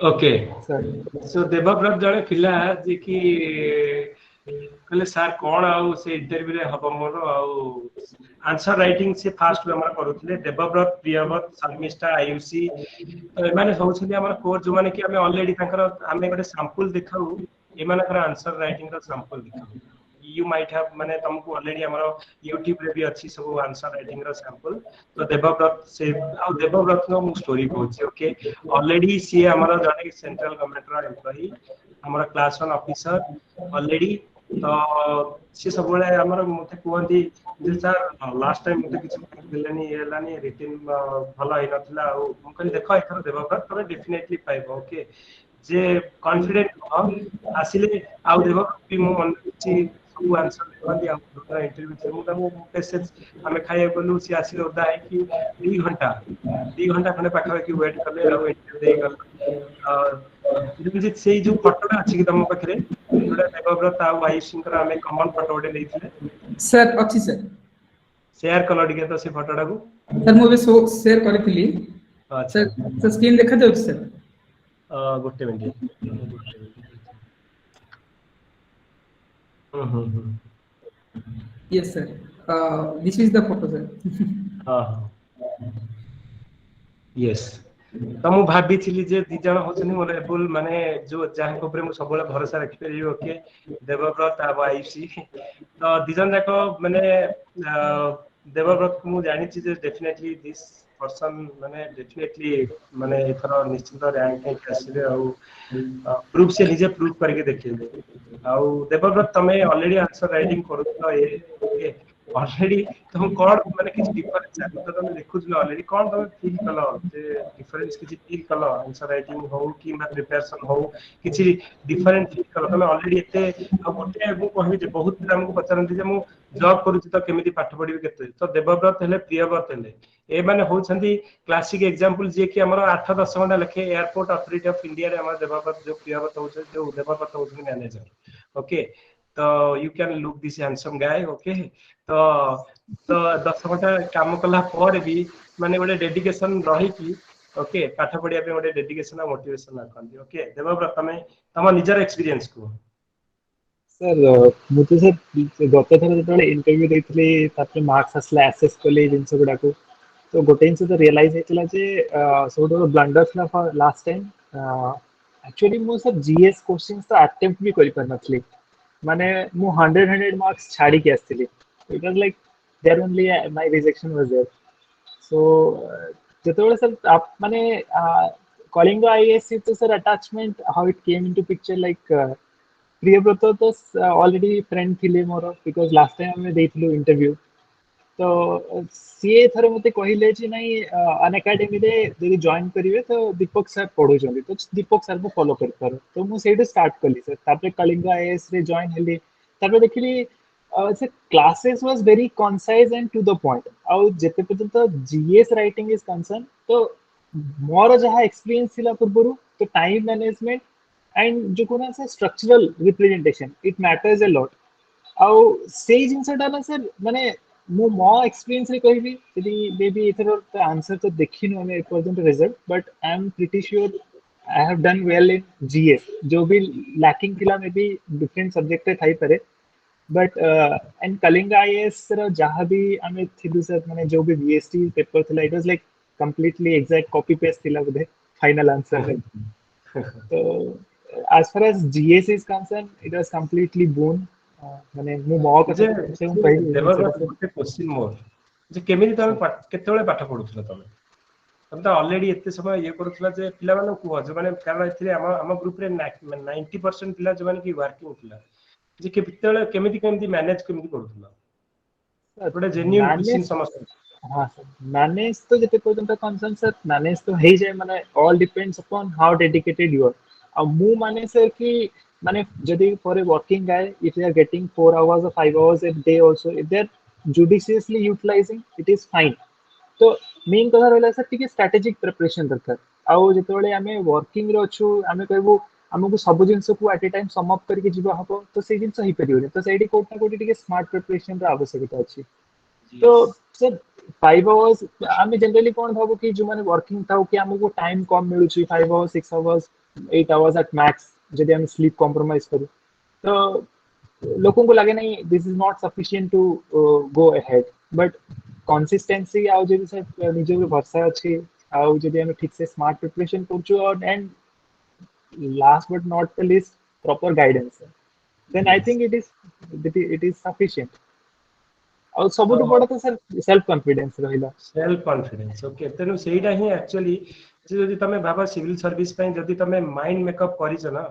okay sir so Devvrat जड़े पिला जे कि कहले सर कौन आउ से इंटरव्यू रे हबो मोर आउ आंसर राइटिंग से फास्ट हमरा करूथिले देवव्रत प्रियव्रत शर्मिष्ठा आयुषी तो माने होउछली हमर कोर जो माने कि हमें ऑलरेडी तंकर हमें गोटे सैंपल दिखाऊ ए मानकर आंसर राइटिंग का सैंपल दिखाऊ यू माइट हैव माने तुमको ऑलरेडी हमर YouTube रे भी अच्छी सब आंसर राइटिंग रा सैंपल तो देवव्रत से आ देवव्रत नो मु स्टोरी कहूची ओके ऑलरेडी सी हमर जने सेंट्रल गवर्नमेंट रा एम्प्लॉई हमर क्लास 1 ऑफिसर ऑलरेडी तो सी सब बेले हमर मते कहंती जे सर लास्ट टाइम मते किछ मिलनी हेलानी रिटन भलो आइ नथला आ मु कहली देखो एथर देवव्रत तमे डेफिनेटली पाइबो ओके जे कॉन्फिडेंट आसिले आ देवव्रत भी मु मन छी सब आंसर देबंदी आ दूसरा इंटरव्यू से मु तमु मेसेज हमें खाए बोलू सी आसिले ओदा है कि 2 घंटा खने पाखा कि वेट करले आ इंटरव्यू दे गल जे से जो फोटोटा अछि कि तम पाखरे जोडा देवव्रत आ आयुषींकर हमें कॉमन फोटो ओडे लेथिले सर अच्छी सर शेयर कलो डिके तो से फोटोटा को सर मु बे शेयर करथिली अच्छा सर स्क्रीन देखा जाउ सर गोटे minute yes sir this is the photo sir हां यस तो मु भाबी छिली जे दी जण होछनी मोर एबल माने जो जाहे को ऊपर मु सबले भरोसा रखि परियो ओके देवव्रत आ आयुषी तो दी जण जाको माने देवव्रत को मु जानि छि जे डेफिनेटली दिस पर्सन माने डेफिनेटली माने एथरो निश्चित रैंक के आसीबे आ प्रूफ से निजे प्रूफ करके देखिबे आ देवव्रत तमे ऑलरेडी आंसर राइटिंग करू तो ए ओके ऑलरेडी तुम कोड माने किछ डिफरेंस है तो तुम लिखुज ऑलरेडी कोन तुम फील कलो जे डिफरेंस किछ फील कलो आंसर राइटिंग हो कि मा प्रिपरेशन हो किछ डिफरेंट फील कलो तुम ऑलरेडी एते गोटे मु कहबी जे बहुत पिला हमको पचारंती जे मु जॉब करूची तो केमिति पाठ पढिबे केते तो देवव्रत हेले प्रियव्रत हेले ए माने होछंती क्लासिक एग्जांपल जे कि हमर 8-10 घंटा लेखे एयरपोर्ट अथॉरिटी ऑफ इंडिया रे हमर देवव्रत जो प्रियव्रत होछ जो देवव्रत होछ मैनेजर ओके तो you can look this handsome guy okay तो 10 घंटा काम कला पर भी माने गोटे डेडिकेशन रही कि ओके पाठ पढिया पे गोटे डेडिकेशन आ मोटिवेशन रखंती ओके देवव्रत तमे तम निजर एक्सपीरियंस को सर मुझे सर गत थर जो इंटरव्यू देथिले तापर मार्क्स आसला एसेस कले जिंस गुडा को तो गोटे जिंस तो रियलाइज हेतला जे सब ब्लंडर थला फॉर लास्ट टाइम एक्चुअली मु सर जीएस क्वेश्चंस तो अटेम्प्ट भी करि पर नथली माने मु 100 मार्क्स छाड़ी के आस्थिली it was like there only my rejection was there so जेतोले सर आप माने कलिंग आईएससी तो sir attachment how it came into picture like Priyabrata तो ऑलरेडी फ्रेंड थिले मोर बिकॉज लास्ट टाइम हमें देथिलु इंटरव्यू तो सीए थरे मते कहिले जे नै अन एकेडमी रे यदि जॉइन करिवे तो दीपक सर पढो जंदी तो दीपक सर को फॉलो कर पर तो मु सेडे स्टार्ट कली सर तापे कलिंगा आईएएस रे जॉइन हेली तापर देखली से classes was very concise and to the point आउ जेते पर्यंत जीएस राइटिंग इज कंसर्न तो मोर जहाँ एक्सपीरियंस थिला पूर्वरु तो टाइम मैनेजमेंट एंड जो कोना से structural representation it matters a lot आउ से जिनसटा ना सर माने मो मो एक्सपीरियंस रे कहबी यदि मे बी इथर आंसर तो देखिनु हमें पर्यंत result but I am pretty sure I have done well in GS जो भी लैकिंग थिला मे बी डिफरेंट सब्जेक्ट रे थाई पारे बट एंड कलिंगा आईएएस रो जहाँ भी आमे थिलु सर माने जो भी बीएसटी पेपर थिला it was like completely exact copy paste थिला बोधे फाइनल आंसर रे तो as far as GS is concerned it was completely boon माने मु मो जे कथा से हम कहि देवर गोटे क्वेश्चन मोर जे केमिति तमे केतेबेले पाठ पढुथला तमे तमे तो ऑलरेडी एते समय ये करूथला जे पिला माने को जे माने कारण एथिरे हम ग्रुप रे 90% पिला जे माने की वर्किंग थिला जे केतेबेले केमिति मैनेज केमिति करूथला गोटे जेन्युइन क्वेश्चन समस्या हाँ सर मैनेज तो जते पर्यंत कंसर्न सर मैनेज तो हे जाय माने all depends upon how dedicated you are अब मु माने सर कि माने जदि for a working guy if you are getting 4 hours or 5 hours a day also if they are judiciously utilizing it is fine तो मेन कथा रहला sir टिके स्ट्रेटेजिक प्रिपरेशन दरकार आउ जेतबेले आमे वर्किंग रे अछु आमे कहबो हमको सब जिंस को at a time sum up करके जीवा हबो तो से जिंस ही परियो तो सेडी कोटा कोटी टिके स्मार्ट प्रिपरेशन रा आवश्यकता अछि तो सर 5 hours आमे जनरली कोन भाबो कि जो माने वर्किंग थाउ कि हमको टाइम कम मिलु छी 5 hours 6 hours 8 hours at max जदि हम स्लीप कॉम्प्रोमाइज करू तो लोगों को लगे नहीं this is not sufficient to go ahead but consistency आउ जदि सर निजे पे भरोसा अछि आउ जदि हम ठीक से स्मार्ट प्रिपरेशन करछु और and last but not the least proper guidance then I think it is sufficient और सबुठ बड़ा तो सर सेल्फ कॉन्फिडेंस रहिला सेल्फ कॉन्फिडेंस ओके तेनु सेटा ही एक्चुअली जदि तमे भाबा सिविल सर्विस पय जदि तमे माइंड मेकअप करिस ना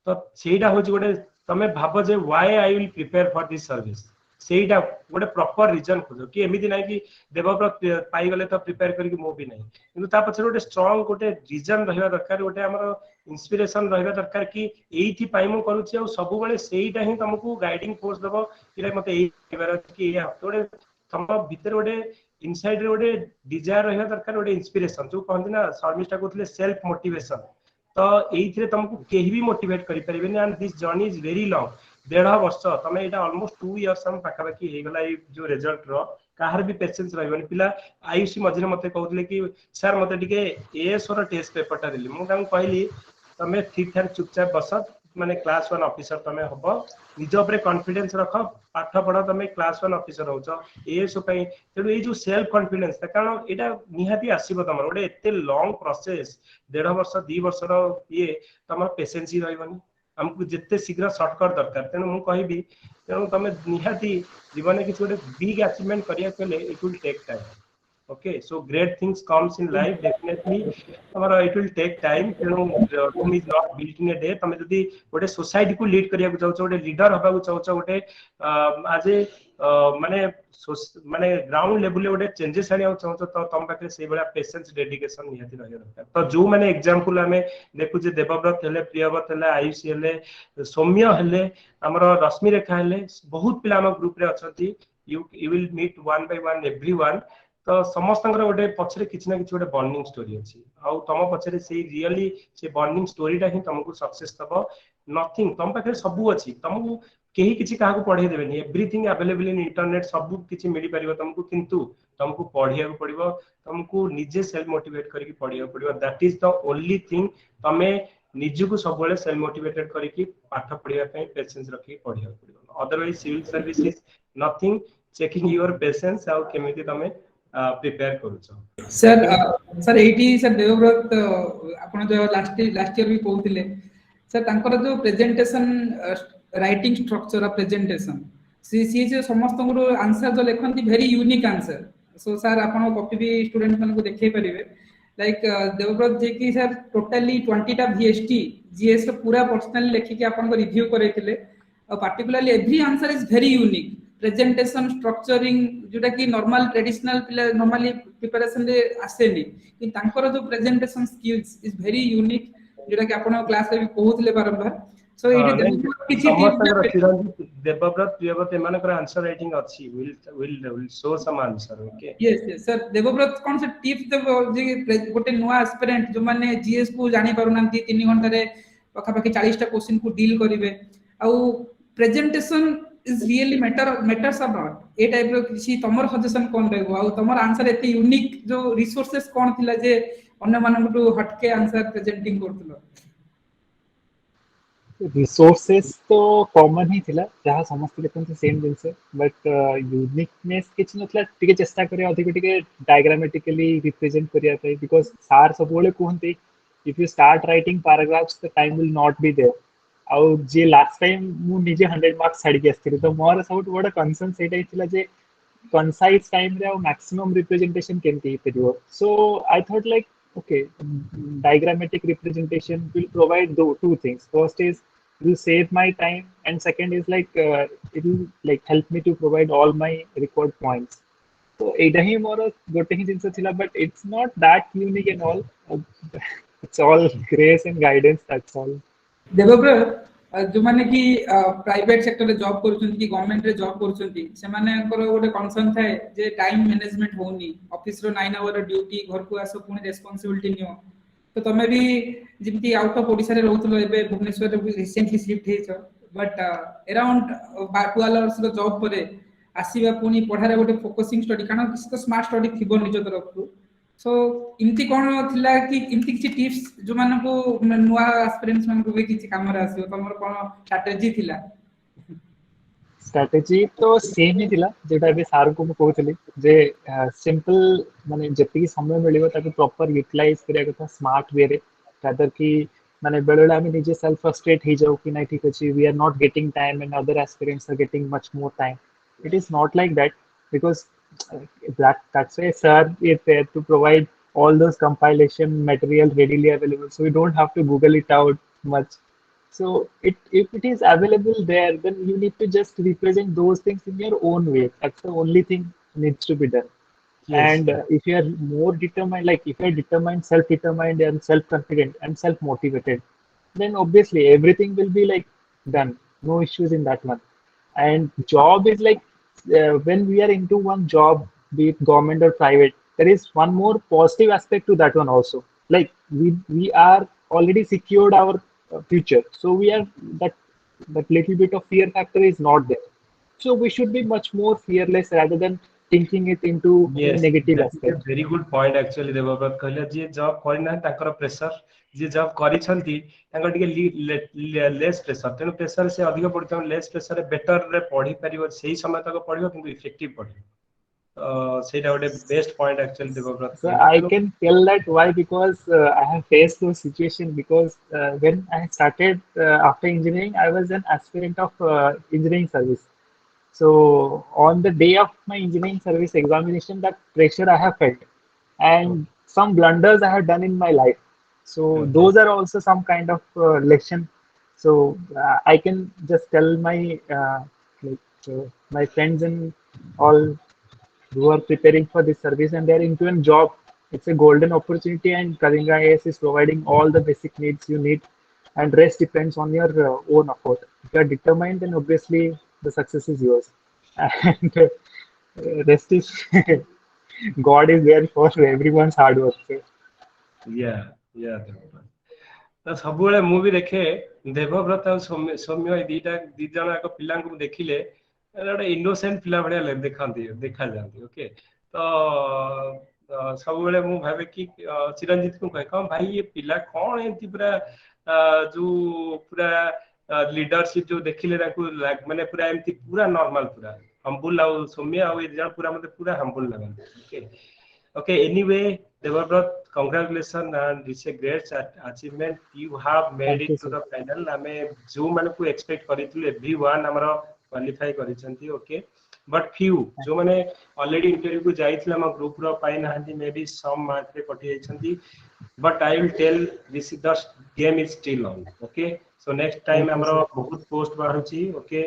तो सेटा हो गोटे तमे भाबो जे why I will prepare for this service सेटा गोटे प्रॉपर रीजन खोजो कि एमिति नै कि देवव्रत पाई गले तो प्रिपेयर करिक मो भी नै किंतु ता पछे गोटे स्ट्रांग गोटे रीजन रहबा दरकार गोटे हमर इंस्पिरेशन रहबा दरकार कि एइथि पाई मु करूछि आ सब बेले सेटा ही तुमको गाइडिंग फोर्स देबो कि मते एइ बार कि गोटे तम भीतर गोटे इनसाइड रे गोटे डिजायर रहबा दरकार गोटे इंस्पिरेशन जो कहंती ना शर्मिष्ठा कहथले सेल्फ मोटिवेशन तो एइथरे तुमको केही भी मोटिवेट करि परिबेनी and this journey is very long 1.5 वर्ष तमे एटा ऑलमोस्ट 2 इयर्स हम पाखा पाखी हे गला ए जो रिजल्ट रो काहर भी पेशेंस रहबनी पिला आयुषी मझरे मते कहथले कि सर मते टिके एएस और टेस्ट पेपर टा दिली मु तांको कहली तमे ठीक ठाक चुपचाप बस माने क्लास 1 ऑफिसर तमे हबो निज ऊपर कॉन्फिडेंस रख पाठ पढ़ तमे क्लास 1 ऑफिसर होचो एएस पई तेडु ए जो सेल्फ कॉन्फिडेंस कारण एटा निहाती आसीबो तमर ओडे एते लॉन्ग प्रोसेस 1.5 वर्ष 2 वर्ष रो ये तमर पेशेंस ही रहबनी हमको जिते शीघ्र शॉर्टकट दरकार तेणु मु कहबी तेणु तमे निहाती जीवन में किसी गोटे बिग अचीवमेंट करिया केले it will take time okay so great things comes in life definitely हमर it will take time तेणु Rome is not built in a day तमे जदी गोटे सोसाइटी को लीड करिया चाहो गोटे लीडर हबा चाहो गोटे आज माने ग्राउंड लेवल गोटे चेंजेस आनिया चाहो तो तम पाखे से बडा पेशेंस डेडिकेशन निहाती रहय दरकार तो जो माने एग्जांपल हमें देखु जे देवव्रत हेले प्रियव्रत हेले आयुषी हेले सौम्य हेले हमर रश्मि रेखा हेले बहुत पिला हम ग्रुप रे अछती you will meet one by one everyone तो समस्त गोटे पछरे किछि ना किछि गोटे बॉन्डिंग स्टोरी अछि आ तम पछरे से रियली से बॉन्डिंग स्टोरीटा ही तुमको सक्सेस दबो नथिंग तम पाखे सब अछि तुमको केही किछि काहा को पढे देबेनी एवरीथिंग अवेलेबल इन इंटरनेट सब किछि मिली परिबो तुमको किंतु तुमको पढिया को पड़िबो तुमको निजे सेल्फ मोटिवेट करके पढिया को पड़िबो that is the only thing तमे निज को सब बेले सेल्फ मोटिवेटेड करके पाठ पढिया पई पेशेंस रखी पढिया को पड़िबो otherwise civil service is nothing checking your patience आ केमिति तमे प्रिपेयर करूछो सर एटी सर देवव्रत आपण जो लास्ट ईयर भी कहउतिले सर तांकर जो presentation writing structure of presentation सी जो समस्त को आंसर जो लिखंती very unique answer so sir आपण कॉपी भी स्टूडेंट मन को देखै परिबे लाइक देवव्रत जे की सर टोटली 20 टा वीएसटी जीएस पूरा पर्सनली लेखि के आपण को review करैतिले particularly every answer is very unique presentation structuring जोटा कि normal traditional normally preparation रे आसेनी कि तांकर जो presentation skills is very unique जोटा कि आपण क्लास रे भी कहउतले बारंबार सो हाँ, ये नहीं, किछि ସମସ୍ତଙ୍କର टिप्स ଚିରଞ୍ଜିତ ଦେବବ୍ରତ ପ୍ରିୟବ୍ରତ ଏମାନଙ୍କର ଆନ୍ସର ରାଇଟିଂ ଅଛି will show some answer. Okay. Yes yes sir Devvrat कौन से टिप्स देबो जे गोटे नुआ एस्पिरेंट जो माने जीएस को जानि पारु नांती 3 घंटा रे पखा पखी 40 टा क्वेश्चन को डील करिवे आउ presentation is really matters a lot ए टाइप रो किछि तमर सजेशन कोन रहबो आउ तमर आंसर एते यूनिक जो रिसोर्सेस कोन थिला जे अन्य मानकटू हटके आंसर प्रेजेंटिंग करथलो रिसोर्सेस तो कॉमन ही थिला जहाँ समस्त देखते सेम जिनसे बट यूनिकनेस किछ नथला टिके चेष्टा करे अधिक टिके डायग्रामेटिकली रिप्रेजेंट करिया पे बिकॉज़ सार सब बोले कहंती if you start writing paragraphs the time will not be there आउ जे लास्ट टाइम मु निजे 100 मार्क्स छाड़ी के आस्थिली तो मोर सब बड़ा कंसर्न सेटा हितला जे concise time रे maximum representation केमती period. So I thought like okay, diagrammatic representation will provide two things. First is it will save my time, and second is like it will like help me to provide all my record points. So एटा ही मोर गोटे ही जिंस थिला but it's not that unique and all. It's all grace and guidance. That's all. Devvrat जो माने कि private sector रे job करूछन कि government रे job करूछन से माने गोटे कंसर्न थाए जे टाइम मैनेजमेंट होनी ऑफिस रो 9 आवर ड्यूटी घर को आसो पुनी रिस्पांसिबिलिटी नियो तो तमे भी जिमती आउट ऑफ ओडिसा रे रहउतलो एबे भुवनेश्वर रे रिसेंटली शिफ्ट हेछ बट अराउंड 12 आवर्स रो जॉब परे आसीबा पुनी पढारे गोटे फोकसिंग स्टडी काना किसी तो स्मार्ट स्टडी थिबो निज तरफ सो इमती कोन थिला कि इमती किछि टिप्स जो माने को नुआ एस्पिरेंट्स मान को भी किछि काम रे आसीयो तमर कोन स्ट्रेटजी थिला स्ट्रेटजी तो सेम ही थिला जेटा बे सार को मैं कहतली जे सिंपल माने जति समय मिलियो ताकि प्रॉपर यूटिलाइज करिया कथा स्मार्ट वे रे रादर कि माने बेले हम निजे सेल्फ फ्रस्ट्रेट ही जाऊ कि नहीं ठीक अछि we are not getting time and other aspirants are getting much more time it is not like that because that's why sir is there to provide all those compilation material readily available so you don't have to google it out much so if it is available there then you need to just represent those things in your own way that's the only thing needs to be done Yes. and if you are more determined like if you are determined self-determined and self-confident and self-motivated then obviously everything will be like done no issues in that one and job is like when we are into one job be it government or private there is one more positive aspect to that one also like we are already secured our future so we are that little bit of fear factor is not there so we should be much more fearless rather than thinking it into Yes, negative that's a aspect very good point actually Devvrat कहले जे job करना ताकर pressure जे job करिसंती तांकर टिके less pressure तेनो pressure से अधिक पड़तो less pressure रे better रे पढ़ी परिबो सही समय तक पढ़िबो किंतु इफेक्टिव पढ़िबो सेटा गोटे best point actually Devvrat so कहले I can tell that why because I have faced those situations because when I started after engineering I was an aspirant of engineering service so on the day of my engineering service examination that pressure I have felt and some blunders I have done in my life so Okay. those are also some kind of lesson so I can just tell my my friends and all who are preparing for this service and they are into a job. It's a golden opportunity, and Kalinga AS is providing all the basic needs you need, and rest depends on your own effort. If you are determined, then obviously the success is yours, and rest is God is there for everyone's hard work. So, या देवव्रत तो सबुले मु भी देखे देवव्रत और सौम्य ए दी जण एक पिला को देखिले गोटे इनोसेंट पिला भलिया देखा जाती ओके तो सबुले मु भाबे कि चिरंजीत को कहे कौन भाई ये पिला कौन एंती पूरा जो पूरा लीडरशिप जो देखिले माने पूरा एमती पूरा नॉर्मल पूरा हम्बल आ सौम्य आ ए जण पूरा मते पूरा हम्बल लगन okay Okay, anyway, Devabrot, congratulations and it's a great achievement. You have made thank you, it to sir. the final. आमे जो माने को expect करितलु everyone हमरो qualify करिसंती okay. But few जो माने already interview को जाइतले हम ग्रुप रो पाइ नाहंती मे बी some mark रे कटि जाइसंती but I will tell this is the game is still on okay. So next time Thank you, हमरो sir. बहुत post बाहरुची okay.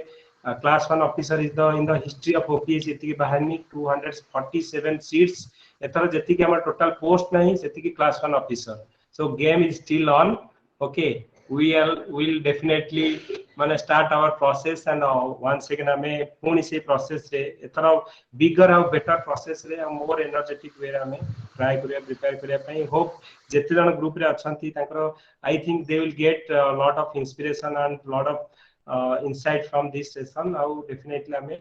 Class 1 officer is the in the history of OPS इतकी बाहरनी 247 seats एथर जेति कि हमर total post नहीं सेति कि class 1 officer so game is still on okay will definitely माने start our process and once again हमें पुणी से process रे एथरा bigger और better process रे more energetic way रे हमें try करिया prepare करिया पई hope जेते जन group रे अछंती तांकर I think they will get a lot of inspiration and lot of insight from this session ଆଉ definitely हमें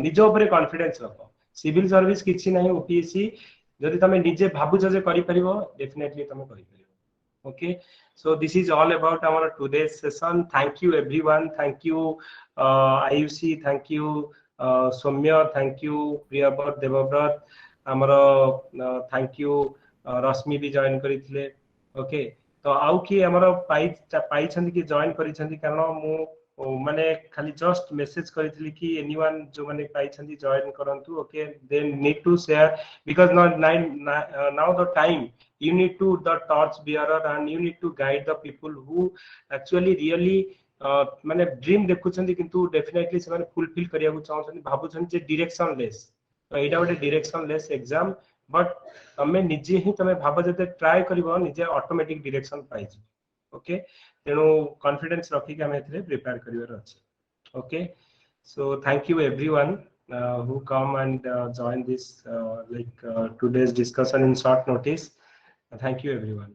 निज ऊपर कॉन्फिडेंस रखो सिविल सर्विस किछि नहीं ओपीएससी जदि तमे निजे भाबुछ जे करि परिबो डेफिनेटली तमे करि परिबो okay so this is all about our today's session thank you everyone thank you IUC thank you Soumya thank you Priyabrat Devabrat amaro thank you Rashmi भी join करिथिले ओके तो आउ कि हमरो पाई छथि कि join करि छथि कारण मु माने खाली जस्ट मेसेज करिथिली कि एनीवन जो माने पाई छथि join करंतु okay they need to share because now the time you need to the torch bearer and you need to guide the people who actually really माने ड्रीम देखुछन्ती किंतु डेफिनेटली से माने fulfil करिया को चाहछन्ती भाबुछन्ती जे डायरेक्शन लेस तो एटा गोटे direction less exam but तमे निजे ही तमे भाबो जते ट्राई करबो निजे ऑटोमेटिक डायरेक्शन पाइ जी ओके तेनु कॉन्फिडेंस रखी के हम एथरे प्रिपेयर करिवर अछि okay so thank you everyone who come and join this today's discussion in short notice thank you everyone